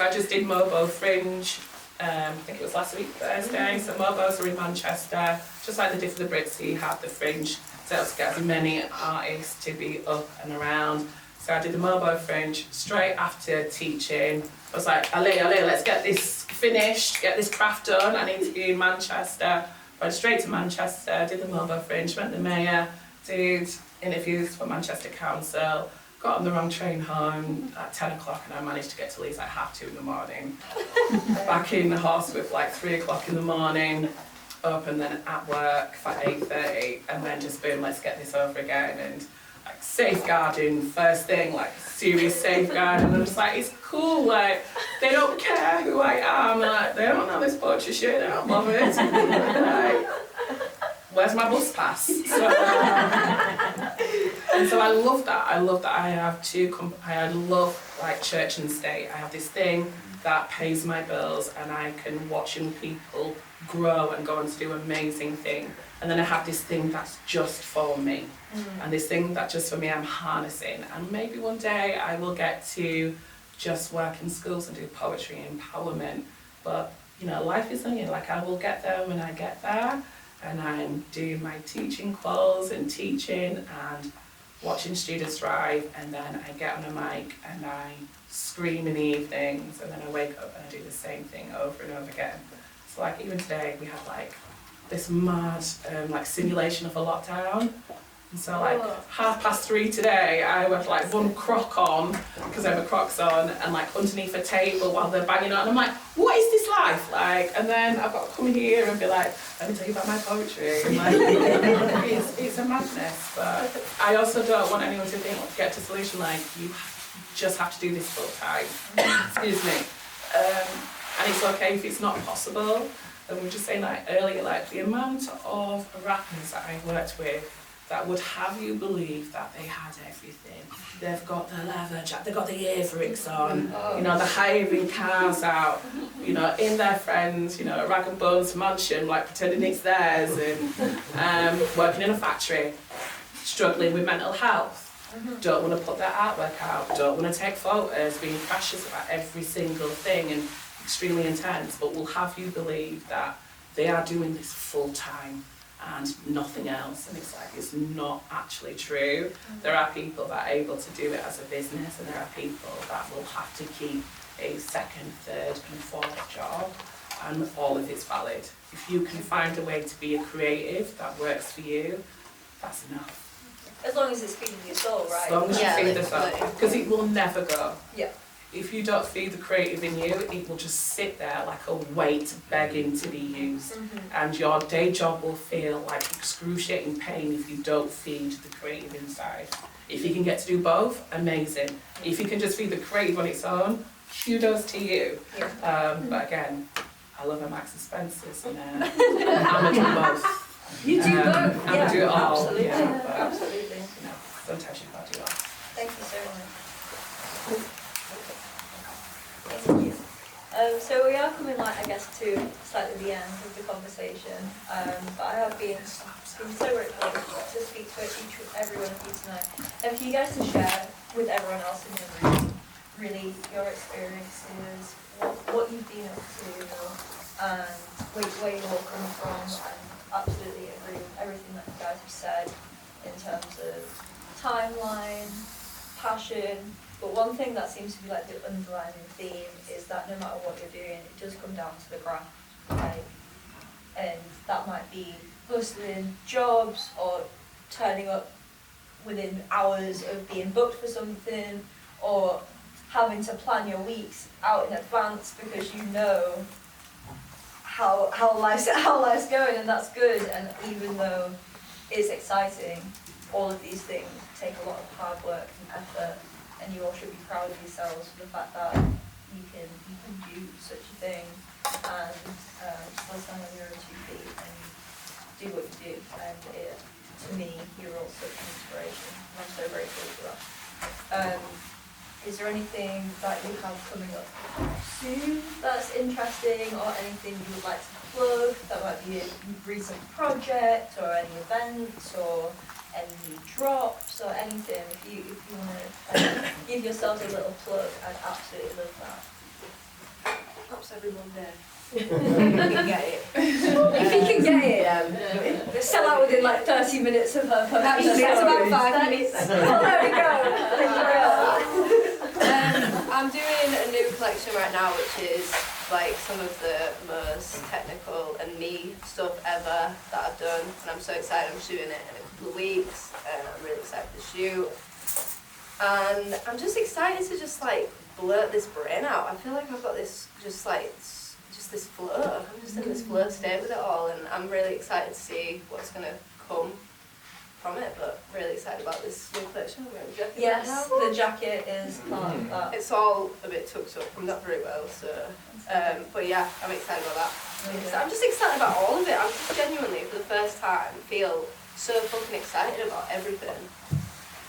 I just did Mobo Fringe, I think it was last week, Thursday. So Mobos are in Manchester, just like they did for the Brits, you have the Fringe, so to get as many artists to be up and around. So I did the Mobo Fringe straight after teaching. I was like, allez, let's get this finished, get this craft done, I need to be in Manchester. Went straight to Manchester, did the Mobo Fringe, met the mayor, did interviews for Manchester Council, got on the wrong train home at 10 o'clock and I managed to get to Leeds at 2:30 in the morning. Back in the horse with like 3 o'clock in the morning, up and then at work for 8:30, and then just boom, let's get this over again. And like safeguarding first thing, like serious safeguarding. And I'm just like, it's cool, like they don't care who I am, like they don't know this poetry shit, they don't love it. Like, where's my bus pass? And so I love that. I have I love like church and state. I have this thing that pays my bills and I can watching people grow and go on to do amazing things. And then I have this thing that's just for me. And this thing that just for me I'm harnessing. And maybe one day I will get to just work in schools and do poetry empowerment. But you know, life is only like I will get there when I get there. And I'm doing my teaching quals and teaching and watching students thrive, and then I get on a mic and I scream in the evenings, and then I wake up and I do the same thing over and over again. So like even today we had like this mad like simulation of a lockdown. And so like 3:30 today, I had like one croc on, because I have a Crocs on, and like underneath a table while they're banging on. And I'm like, what is this life like? And then I've got to come here and be like, let me tell you about my poetry. And like, it's a madness. But I also don't want anyone to think, get to solution like, you just have to do this full time. Excuse me. And it's okay if it's not possible. And we were just saying like earlier, like the amount of rappers that I worked with that would have you believe that they had everything. They've got the leather jacket, they've got the earrings on, you know, they're hiring cars out, you know, in their friends, you know, Rag and Bones mansion, like pretending it's theirs, and working in a factory, struggling with mental health. Don't want to put their artwork out, don't want to take photos, being precious about every single thing and extremely intense, but will have you believe that they are doing this full time and nothing else, and it's like, it's not actually true. There are people that are able to do it as a business, and there are people that will have to keep a second, third and fourth job, and all of it's valid. If you can find a way to be a creative that works for you, that's enough. As long as it's feeding your soul, right? As long as you feed the soul, because it will never go. Yeah. If you don't feed the creative in you, it will just sit there like a weight begging to be used. And your day job will feel like excruciating pain if you don't feed the creative inside. If you can get to do both, amazing. If you can just feed the creative on its own, kudos to you. Yeah. But again, I love a Max and Spencer's, and I'm gonna do both. You do both? I'm gonna do it all. Absolutely. Yeah, but, Absolutely. you know, sometimes you can't do all. Thank you so much. Thank you. So we are coming, like, I guess, to slightly the end of the conversation. But I have been so grateful to speak to every one of you tonight, and for you guys to share with everyone else in the room, really your experiences, what you've been up to, and where you're all coming from. And absolutely agree with everything that you guys have said in terms of timeline, passion. But one thing that seems to be like the underlying theme is that no matter what you're doing, it does come down to the craft, right? And that might be hustling jobs or turning up within hours of being booked for something, or having to plan your weeks out in advance because you know how life's going, and that's good. And even though it's exciting, all of these things take a lot of hard work and effort. And you all should be proud of yourselves for the fact that you can do such a thing and still stand on your own 2 feet and do what you do. And to me, you're all such an inspiration. And I'm so grateful for that. Is there anything that you have coming up soon that's interesting, or anything you would like to plug? That might be a recent project, or any events, or any drops, or anything. If you want to give yourselves a little plug, I'd absolutely love that. Perhaps every Monday. If you can get it. If you can get it. Yeah. Sell out within like 30 minutes of her post. That's about 5 minutes. Oh, there we go. I'm doing a new collection right now, which is like some of the most technical and me stuff ever that I've done, and I'm so excited. I'm shooting it in a couple of weeks, and I'm really excited to shoot. And I'm just excited to just like blurt this brain out. I feel like I've got this just this flow. I'm just in this flow state with it all, and I'm really excited to see what's gonna come from it, but really excited about this new collection. Yes, the jacket is part of that. It's all a bit tucked up, I'm not very well, so but yeah, I'm excited about that. So I'm just excited about all of it. I'm just genuinely, for the first time, feel so fucking excited about everything.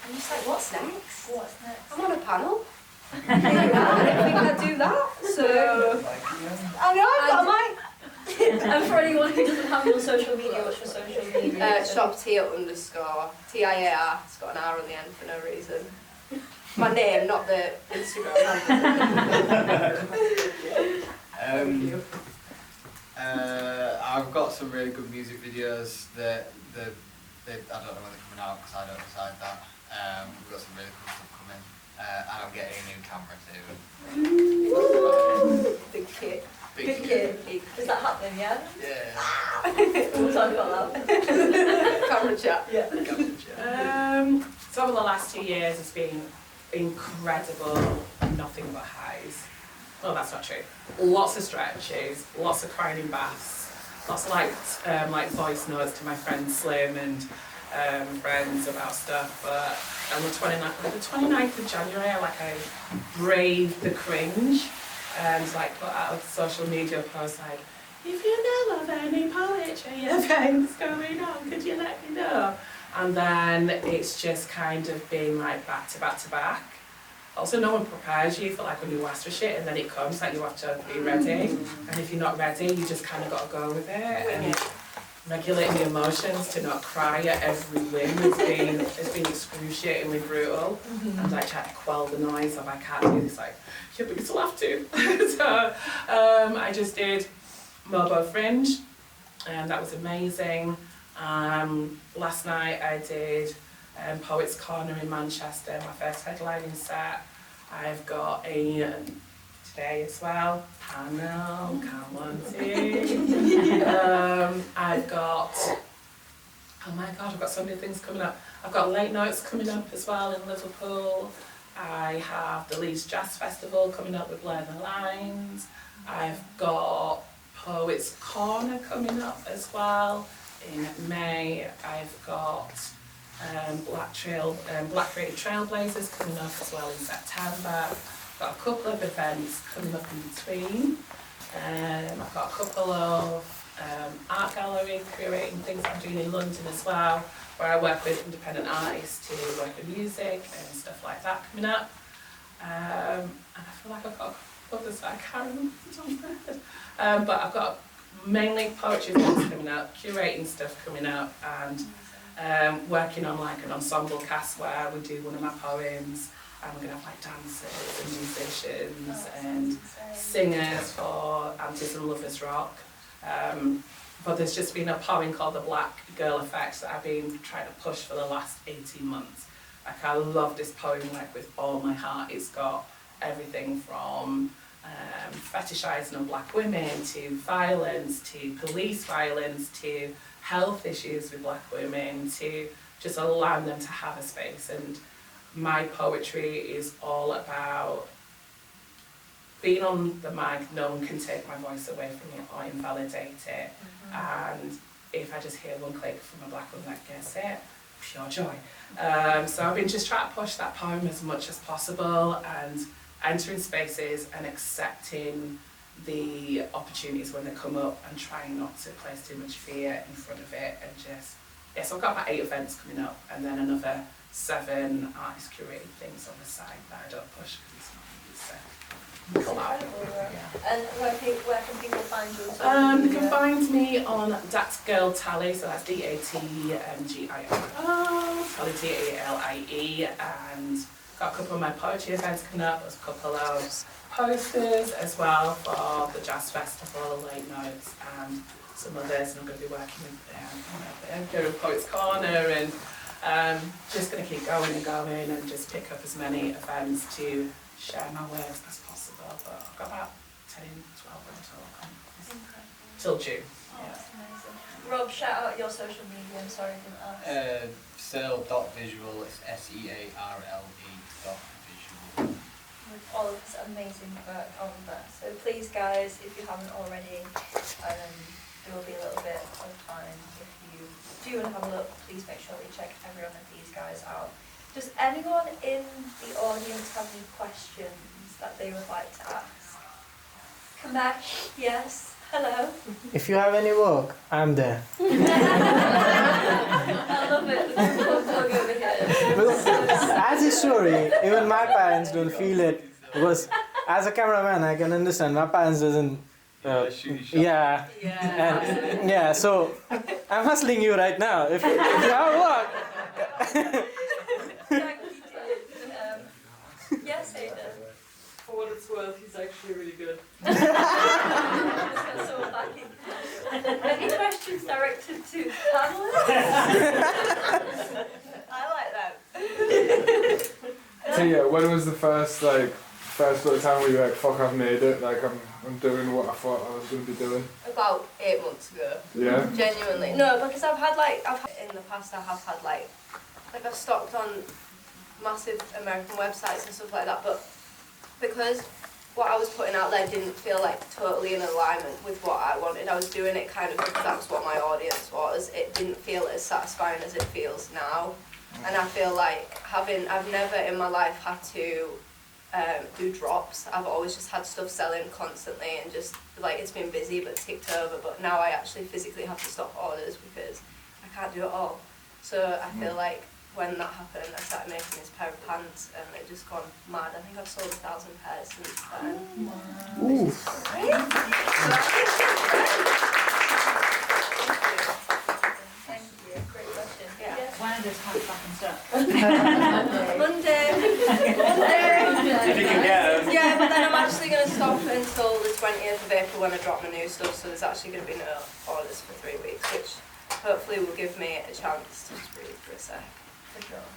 I'm just like, what's next? What's next? I'm on a panel. I didn't think I'd do that, so I know I've got a mic. And for anyone who doesn't have your social media, what's your social media? Shop Tiar _, Tiar, it's got an R on the end for no reason. My name, not the Instagram handle. I've got some really good music videos that I don't know when they're coming out because I don't decide that. We've got some really cool stuff coming, and I'm getting a new camera too. Big kit. Big kid. Is that happening, yeah? Yeah. We'll talk about that. Camera chat. Yeah. Camera chat. incredible, nothing but highs. Oh, that's not true. Lots of stretches, lots of crying in baths, lots of like voice notes to my friend Slim and friends about stuff. But on the 29th of January, I braved the cringe and put out a social media post like, if you know of any poetry events going on, could you let me know? And then it's just kind of been back to back to back. Also, no one prepares you for when you ask for shit and then it comes, you have to be ready. And if you're not ready, you just kind of got to go with it. And regulating your emotions to not cry at every whim has been excruciatingly brutal. And trying to quell the noise of I can't do this, yeah, but you still have to. So I just did Mobo Fringe, and that was amazing. Last night I did Poets Corner in Manchester, my first headlining set. I've got today as well, panel, come on team. I've got, oh my god, I've got so many things coming up. I've got late nights coming up as well in Liverpool. I have the Leeds Jazz Festival coming up with Blur the Lines. I've got Poets Corner coming up as well in May. I've got Black Creative Trailblazers coming up as well in September. I've got a couple of events coming up in between. I've got a couple of art gallery curating things I'm doing in London as well, where I work with independent artists to work with music and stuff like that coming up. And I feel like I've got a couple of others that I can't remember off the top of my head. But I've got mainly poetry events coming up, curating stuff coming up, and working on an ensemble cast where we do one of my poems, and we're going to have dancers and musicians and singers for Antis and Lovers Rock. But there's just been a poem called The Black Girl Effect that I've been trying to push for the last 18 months. I love this poem with all my heart. It's got everything from fetishising on black women to violence, to police violence, to health issues with black women, to just allowing them to have a space. And my poetry is all about being on the mic. No one can take my voice away from me or invalidate it. And if I just hear one click from a black woman that gets it, pure joy. So I've been just trying to push that poem as much as possible and entering spaces and accepting the opportunities when they come up and trying not to place too much fear in front of it, and just, so I've got about 8 events coming up and then another 7 artist curated things on the side that I don't push because it's not easy. So And where can people find you? You can find me on Tiar Talie, so that's DATGIR, Talie TALIE, and got a couple of my poetry events coming up. There's a couple of posters as well for the Jazz Festival, late nights, and some others. And I'm going to be working with Poets Corner, and just going to keep going and going and just pick up as many events to share my words as possible. But I've got about 10, 12 until till June. Oh, yeah. That's amazing. Rob, shout out your social media. I'm sorry I didn't ask. Searle.visual, it's SEARLE.visual. With all of this amazing work on there. So please guys, if you haven't already, there will be a little bit of time. If you do want to have a look, please make sure that you check every one of these guys out. Does anyone in the audience have any questions that they would like to ask? Kamesh, yes. Hello. If you have any work, I'm there. I love it. There's a plug over here. As a story, even my parents don't feel it, because as a cameraman, I can understand my parents doesn't. So I'm hustling you right now. If you have work. Yes, Hayden. For what it's worth, he's actually really good. Any questions directed to panelists? I like that. Tia, when was the first time where you were like, fuck, I've made it, I'm doing what I thought I was going to be doing? About 8 months ago. Yeah? Genuinely. No, because in the past I have had I've stopped on massive American websites and stuff like that, but because what I was putting out there didn't feel like totally in alignment with what I wanted. I was doing it kind of because that's what my audience was. It didn't feel as satisfying as it feels now. And I feel like I've never in my life had to do drops. I've always just had stuff selling constantly and just like it's been busy but ticked over, but now I actually physically have to stop orders because I can't do it all. So I feel like when that happened, I started making this pair of pants and it just gone mad. I think I've sold 1,000 pairs since then. Ooh. Thank you. Great question. Yeah. When are those pants back in stock? Monday. If you can get them. Yeah, but then I'm actually going to stop until the 20th of April when I drop my new stuff, so there's actually going to be no orders for 3 weeks, which hopefully will give me a chance to just breathe for a sec.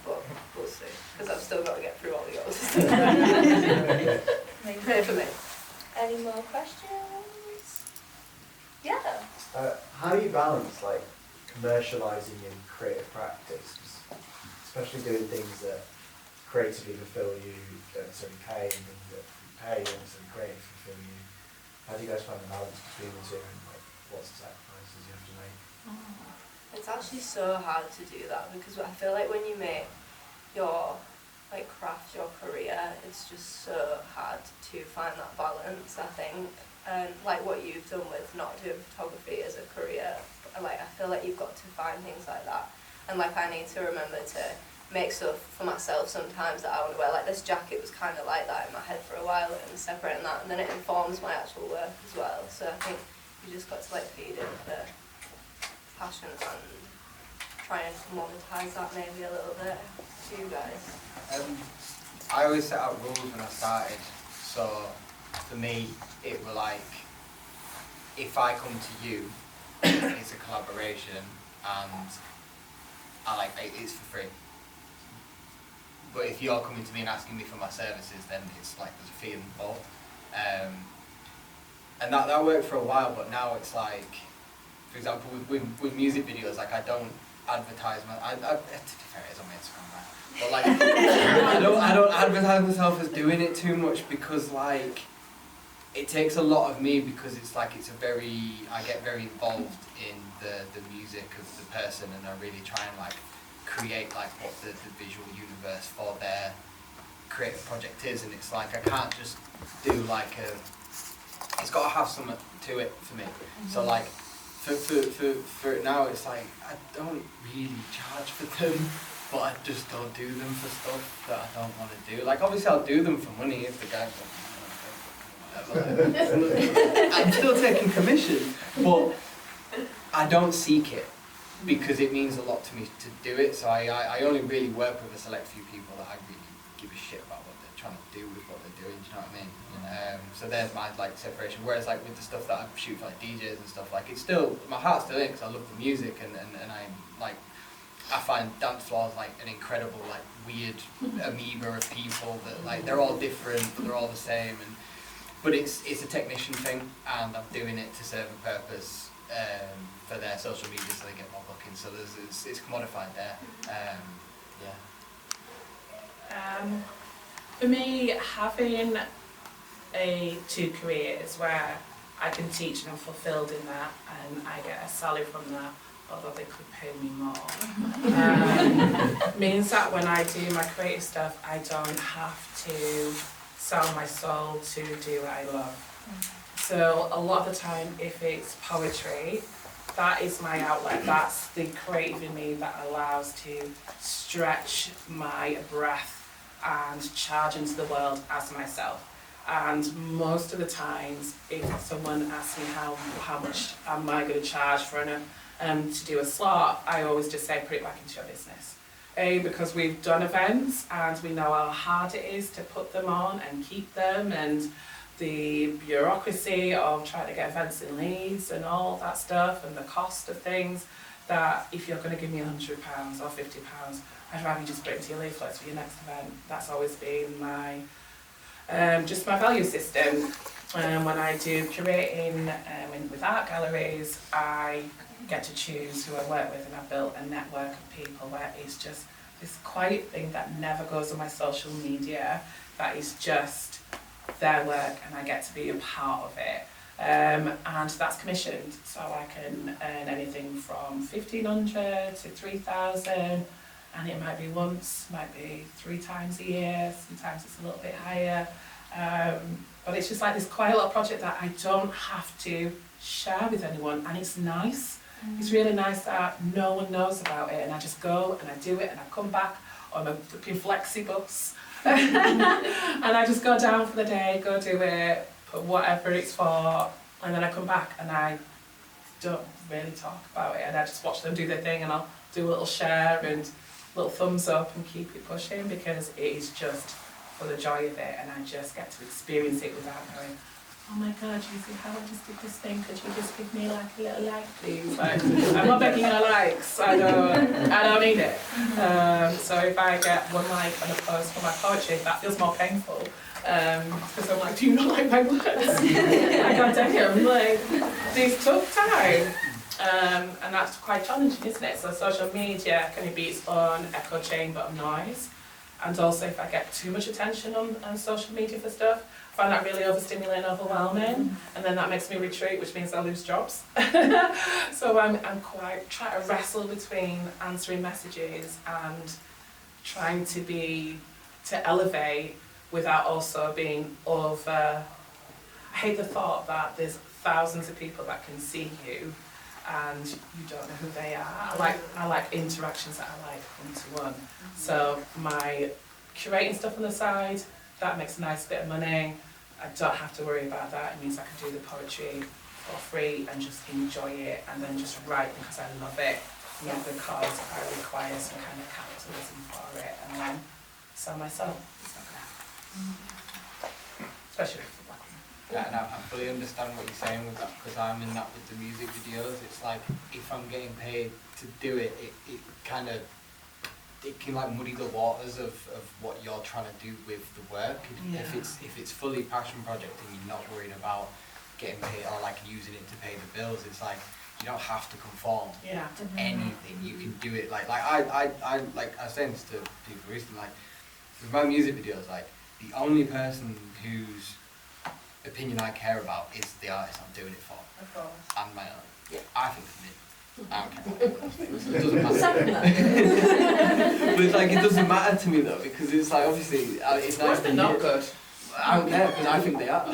But we'll see, because I've still got to get through all the orders. Pray for me. Any more questions? Yeah. How do you balance like commercializing in creative practice, especially doing things that creatively fulfill you, don't necessarily pay, and things that pay, don't necessarily creatively fulfill you? How do you guys find the balance between the two, and like, what's the sacrifices you have to make? It's actually so hard to do that because I feel like when you make your like craft your career, it's just so hard to find that balance, I think. And like what you've done with not doing photography as a career, like I feel like you've got to find things like that. And like I need to remember to make stuff for myself sometimes that I want to wear. Like this jacket was kind of like that in my head for a while and separating that, and then it informs my actual work as well. So I think you just got to like feed it the passion and try and monetize that maybe a little bit to you guys. I always set out rules when I started, so for me it were like, if I come to you, it's a collaboration and it's for free. But if you're coming to me and asking me for my services, then it's like there's a fee involved. And that worked for a while, but now it's like, for example, with music videos, like I don't advertise to be fair, it is on my Instagram, right? But like, I don't advertise myself as doing it too much because like, it takes a lot of me because it's like I get very involved in the music of the person and I really try and like create like what the visual universe for their creative project is, and it's like I can't just do like it's got to have something to it for me. So like for it now, it's like I don't really charge for them, but I just don't do them for stuff that I don't want to do. Like obviously I'll do them for money if the guy's like, I'm still taking commission, but I don't seek it because it means a lot to me to do it. So I only really work with a select few people that I really give a shit about what they're trying to do with what they're doing. Do you know what I mean? So there's my like separation. Whereas like with the stuff that I shoot for like DJs and stuff, like it's still, my heart's still in because I love the music and I'm like, I find dance floors like an incredible like weird amoeba of people that like they're all different but they're all the same, but it's a technician thing and I'm doing it to serve a purpose for their social media so they get more bookings. So it's commodified there. For me, having two careers where I can teach and I'm fulfilled in that and I get a salary from that, although they could pay me more, means that when I do my creative stuff, I don't have to sell my soul to do what I love. So a lot of the time, if it's poetry, that is my outlet. That's the creative in me that allows to stretch my breath and charge into the world as myself. And most of the times, if someone asks me how much am I going to charge for to do a slot, I always just say put it back into your business. Because we've done events and we know how hard it is to put them on and keep them, and the bureaucracy of trying to get events in Leeds and all that stuff and the cost of things, that if you're going to give me £100 or £50, I'd rather you just put it into your leaflets for your next event. That's always been my just my value system. When I do curating with art galleries, I get to choose who I work with, and I've built a network of people where it's just this quiet thing that never goes on my social media, that is just their work and I get to be a part of it. And that's commissioned, so I can earn anything from 1,500 to 3,000, and it might be once, might be 3 times a year, sometimes it's a little bit higher. But it's just like this quiet little project that I don't have to share with anyone, and it's nice. It's really nice that no one knows about it, and I just go and I do it and I come back on a flipping flexi bus and I just go down for the day, go do it, put whatever it's for, and then I come back and I don't really talk about it, and I just watch them do their thing, and I'll do a little share and little thumbs up and keep it pushing, because it is just for the joy of it, and I just get to experience it without going, oh my god, you see how I just did this thing, could you just give me like a little like please? Like, I'm not begging her likes, I don't need it. So if I get 1 like on a post for my poetry, that feels more painful. Because I'm like, do you not like my words? I can't tell you, I'm like, this took time. And that's quite challenging, isn't it? So social media can be its own echo chamber of noise. And also if I get too much attention on social media for stuff, I find that really overstimulating, overwhelming, and then that makes me retreat, which means I lose jobs. So I'm quite trying to wrestle between answering messages and trying to elevate without also being over. I hate the thought that there's thousands of people that can see you and you don't know who they are. I like interactions that I like one-to-one. So my curating stuff on the side, that makes a nice bit of money. I don't have to worry about that. It means I can do the poetry for free and just enjoy it, and then just write because I love it, not because I require some kind of capitalism for it, and then sell myself. It's not going to happen. Especially for black women. Yeah, and I fully understand what you're saying with that, because I'm in that with the music videos. It's like, if I'm getting paid to do it, it kind of, it can like muddy the waters of what you're trying to do with the work. Yeah. If it's fully passion project and you're not worried about getting paid or like using it to pay the bills, it's like you don't have to conform to anything. You can do it like I was saying this to people recently, like with my music videos, like the only person whose opinion I care about is the artist I'm doing it for. Of course. And my own. Yeah. I think it's me. I don't care what anyone else thinks. It doesn't matter. But it's like, it doesn't matter to me though, because it's like, obviously, it's nice to not hear. good. I don't care, because I think they are. No,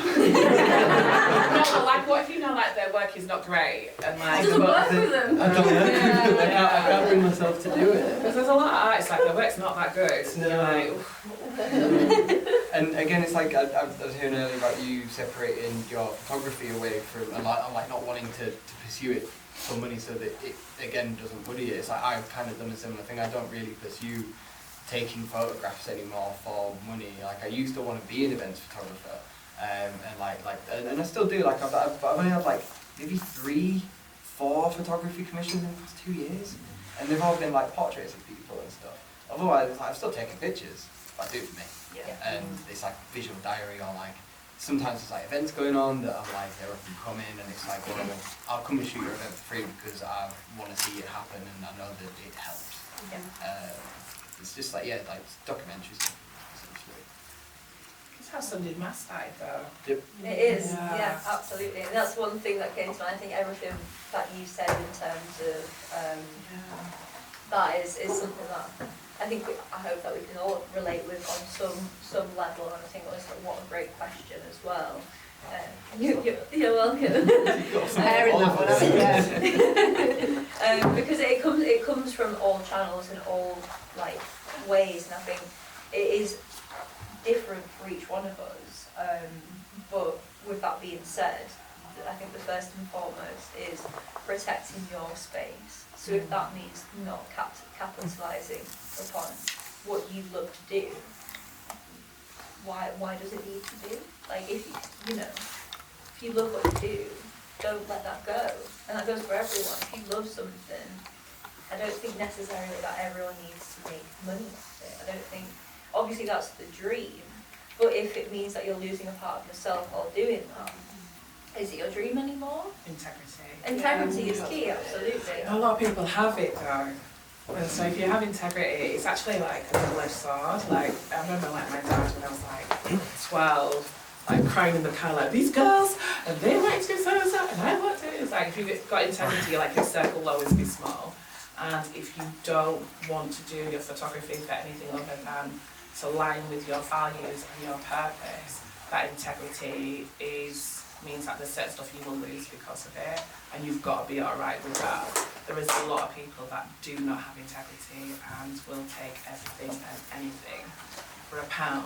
like what if you know like their work is not great and like It doesn't work with them. I don't know. I can't bring myself to do it. Because there's a lot of artists like their work's not that good. And you're like, And again, it's like, I was hearing earlier about you separating your photography away from, and like not wanting to pursue it for money so that it, again, doesn't muddy it. It's like, I've kind of done a similar thing. I don't really pursue taking photographs anymore for money. Like, I used to want to be an events photographer, and I still do. Like, I've only had like maybe 3-4 photography commissions in the past 2 years, and they've all been like portraits of people and stuff. Otherwise, it's like, I've still taken pictures, but I do it for me. Yeah. And it's like visual diary, or like sometimes it's like events going on that I'm like, they're up and coming, and it's like, well, I'll come and shoot your event for free because I want to see it happen and I know that it helps. Yeah. It's just like, yeah, like documentaries essentially. it's how Sunday Mass started though. Yep. It is, Yeah. yeah, absolutely. And that's one thing that came to mind. I think everything that you said in terms of that is something that I hope that we can all relate with on some level. And I think it was what a great question as well. You're welcome. Because it comes from all channels and all like ways, and I think it is different for each one of us. But with that being said, I think the first and foremost is protecting your space. So if that means not capitalising upon what you love to do, why does it need to be? Like, if you love what you do, don't let that go. And that goes for everyone. If you love something, I don't think necessarily that everyone needs to make money off it. I don't think, obviously that's the dream, but if it means that you're losing a part of yourself while doing that, is it your dream anymore? Integrity. Integrity is key, absolutely. A lot of people have it though. And so if you have integrity, it's actually like a double-edged sword. Like, I remember like my dad when I was like 12, like crying in the car like, these girls, and they want to do so-and-so, and I want to. It's like, if you've got integrity, like your circle will always be small. And if you don't want to do your photography for anything other than to align with your values and your purpose, that integrity means that there's certain stuff you will lose because of it, and you've got to be alright with that. There is a lot of people that do not have integrity and will take everything and anything for £1,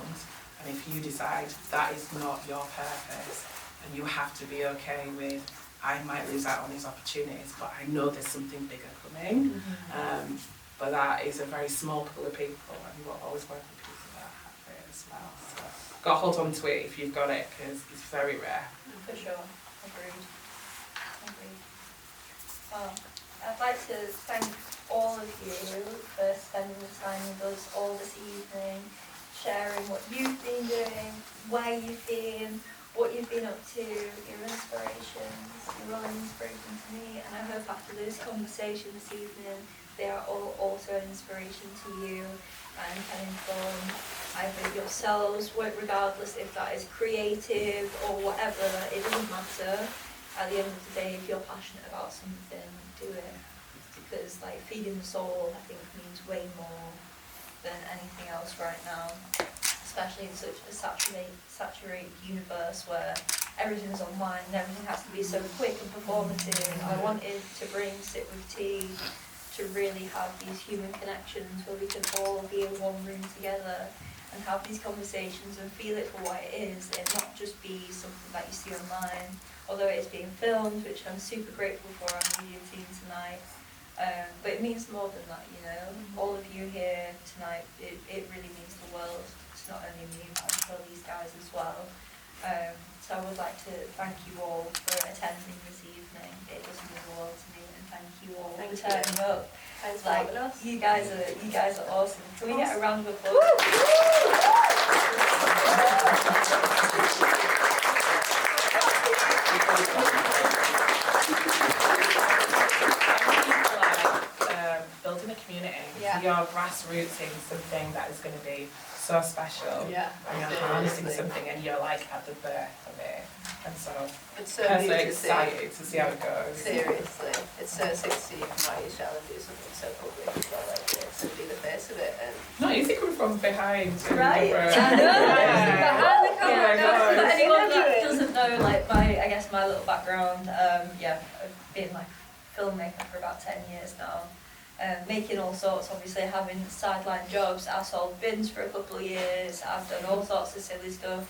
and if you decide that is not your purpose, and you have to be okay with, I might lose out on these opportunities, but I know there's something bigger coming. But that is a very small pool of people, and we'll always work with people that have it as well. So, got to hold on to it if you've got it, because it's very rare. For sure. Agreed. Well, I'd like to thank all of you for spending the time with us all this evening, sharing what you've been doing, where you've been, what you've been up to, your inspirations. You're all an inspiration to me, and I hope after this conversation this evening, they are all also an inspiration to you and can inform either yourselves, regardless if that is creative or whatever, it doesn't matter. At the end of the day, if you're passionate about something, do it. Because like feeding the soul, I think, means way more than anything else right now. Especially in such a saturated universe where everything's online and everything has to be so quick and performative. I wanted to bring Sit With Tea to really have these human connections where we can all be in one room together and have these conversations and feel it for what it is, and not just be something that you see online, although it is being filmed, which I'm super grateful for our media team tonight. But it means more than that, you know. All of you here tonight, it really means the world. It's not only me, but I'm sure these guys as well. So I would like to thank you all for attending this evening. It does mean the world to me, and thank you all for turning up. Thanks for Like, having us. you guys are awesome. Can we get a round of applause? Building a community. Yeah. You're grassrooting something that is going to be so special. Yeah. And you're harnessing something, and you're like at the birth of it. And so It's so I'm so neat to see. excited to see how it goes. Seriously, it's so sick to see why you shall do something so public as well like this and be the face of it. And Not easy coming from behind. To Right. the front. I know. Yeah. Behind the camera. Yeah, For guys. anyone that doesn't know, like my little background, I've been like a filmmaker for about 10 years now. Making all sorts, obviously having sideline jobs. I sold bins for a couple of years. I've done all sorts of silly stuff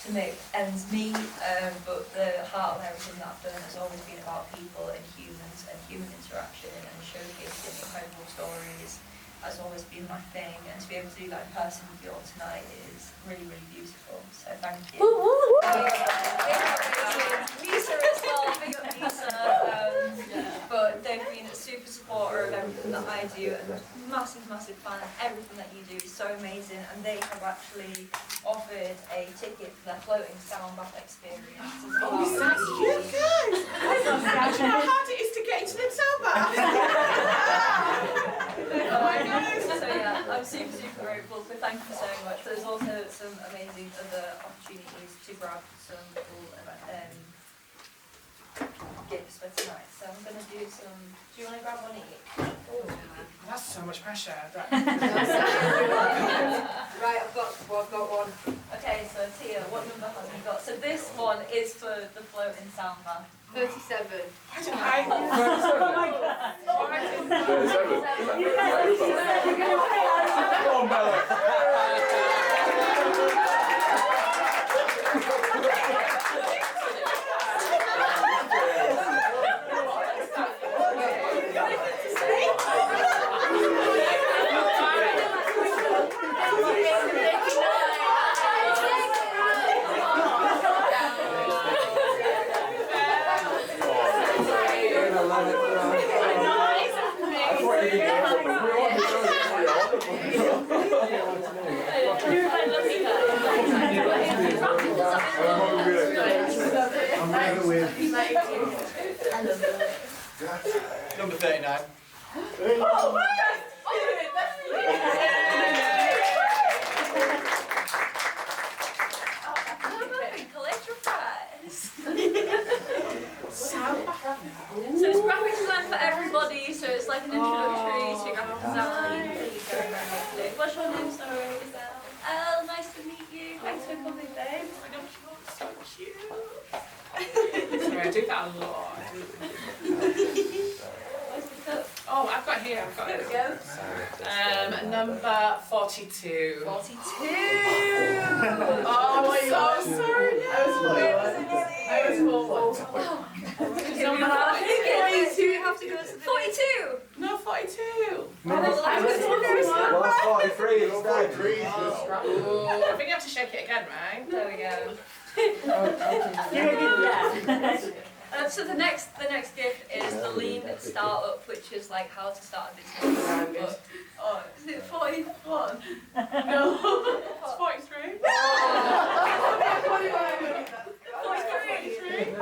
to make ends meet, but the heart of everything that I've done has always been about people and humans and human interaction and showcasing incredible stories. Has always been my thing, and to be able to do that in person with you all tonight is really, really beautiful. So thank you. Lisa as well, big up Lisa. But they've been a super supporter of everything that I do, and a massive, massive fan of everything that you do. It's so amazing, and they have actually offered a ticket for their floating sound bath experience. Oh, that's you guys! I don't know how hard it is to get into the sound bath. So yeah, I'm super, super grateful. So thank you so much. There's also some amazing other opportunities to grab some cool gifts for tonight. So I'm gonna do some. Do you want to grab one each? That's so much pressure. right, I've got one. Okay, so Tia, what number have you got? So this one is for the floating sound bath. 37. Why did I? Why did Come on, Bella. Number 39. Collector prize. So So it's graphic design for everybody, so it's like an introductory to graphic design. There you go, very lovely. What's your name, sorry? Is that Elle? Nice to meet you. Thanks for coming, babe. Oh my gosh, you're so cute. Sorry, I do that a lot. Where's the cup? Oh, I've got here, There we go. number 42. 42! Oh, I'm so sorry. I was forward. You have to go to the 42! No, 42. I was wondering. Well, 43 instead. Ooh, I think you have to shake it again, right? There we go. So the next gift is the Lean Startup, which is like how to start a business. But, oh, is it 41? No, it's 43. 43!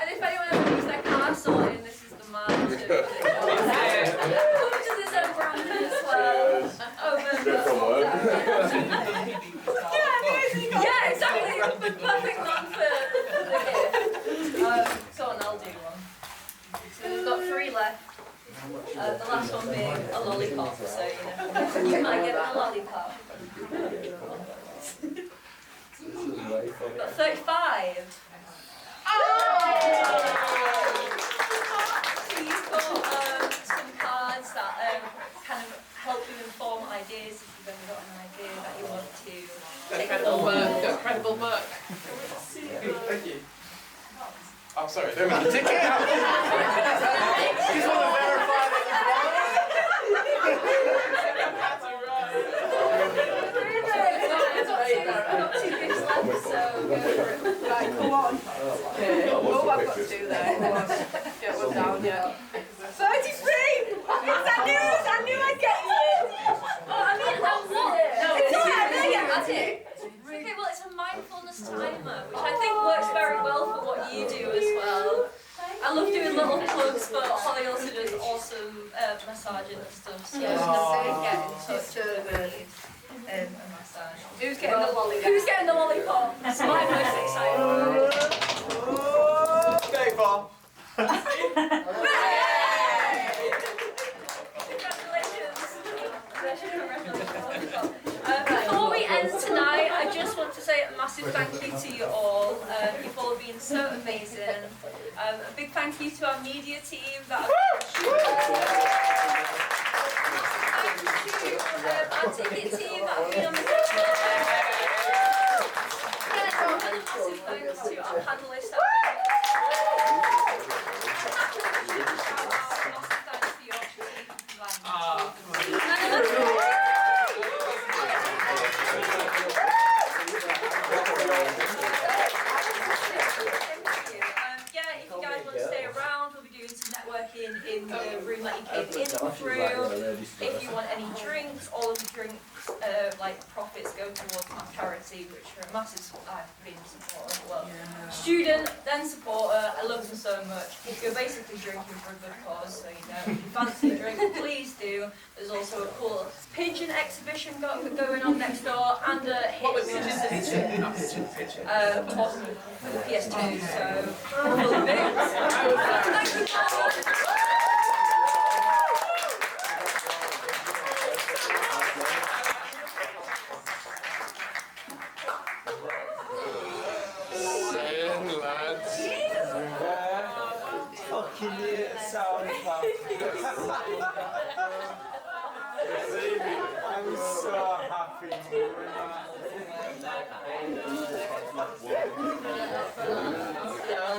And if anyone ever needs their car sorting, this is the man to do it. Comes with his own brand as well. Yeah, exactly. The perfect man for the gift. So on, I'll do one. So we've got 3 left. The last one being a lollipop, so you might get a lollipop. Got 35. So you've got some cards that kind of help you inform ideas if you've ever got an idea that you want to take forward. Incredible work. Thank you. I'm sorry, don't mind. Take it out. Just want to verify that Got 2 gifts left, so go for it. Right, come on. Okay. Oh, I've got to do that. Get one down, yeah. 33! I knew I'd get you! Oh, I mean, what? No, it's That's it. Okay, well, it's a mindfulness timer, which I think works very well for what you do as well. I love doing little plugs, but Holly also does awesome massaging and stuff, so get in touch with me and a massage. Who's getting the lollipop? Who's getting the lollipop? That's my most exciting. Stay far. Before we end tonight, I just want to say a massive thank you to you all. You've all been so amazing. A big thank you to our media team that our ticket team that have been on the and a massive thanks to our panellists. Massive thanks for your if you guys want to stay around, we'll be doing some networking in the room that you came in through. If you want any drinks, all of the drinks, profits go towards my charity, which are a massive I've been a supporter. Well, student, then supporter. I love them so much. If you're basically drinking for a good cause, so you know, if you fancy a drink, please do. There's also a cool pigeon exhibition going on next door, and a What was hit pigeon? Not pigeon. awesome for the PS2. So, full of bits. Thank you so much. Fucking sound I'm so happy.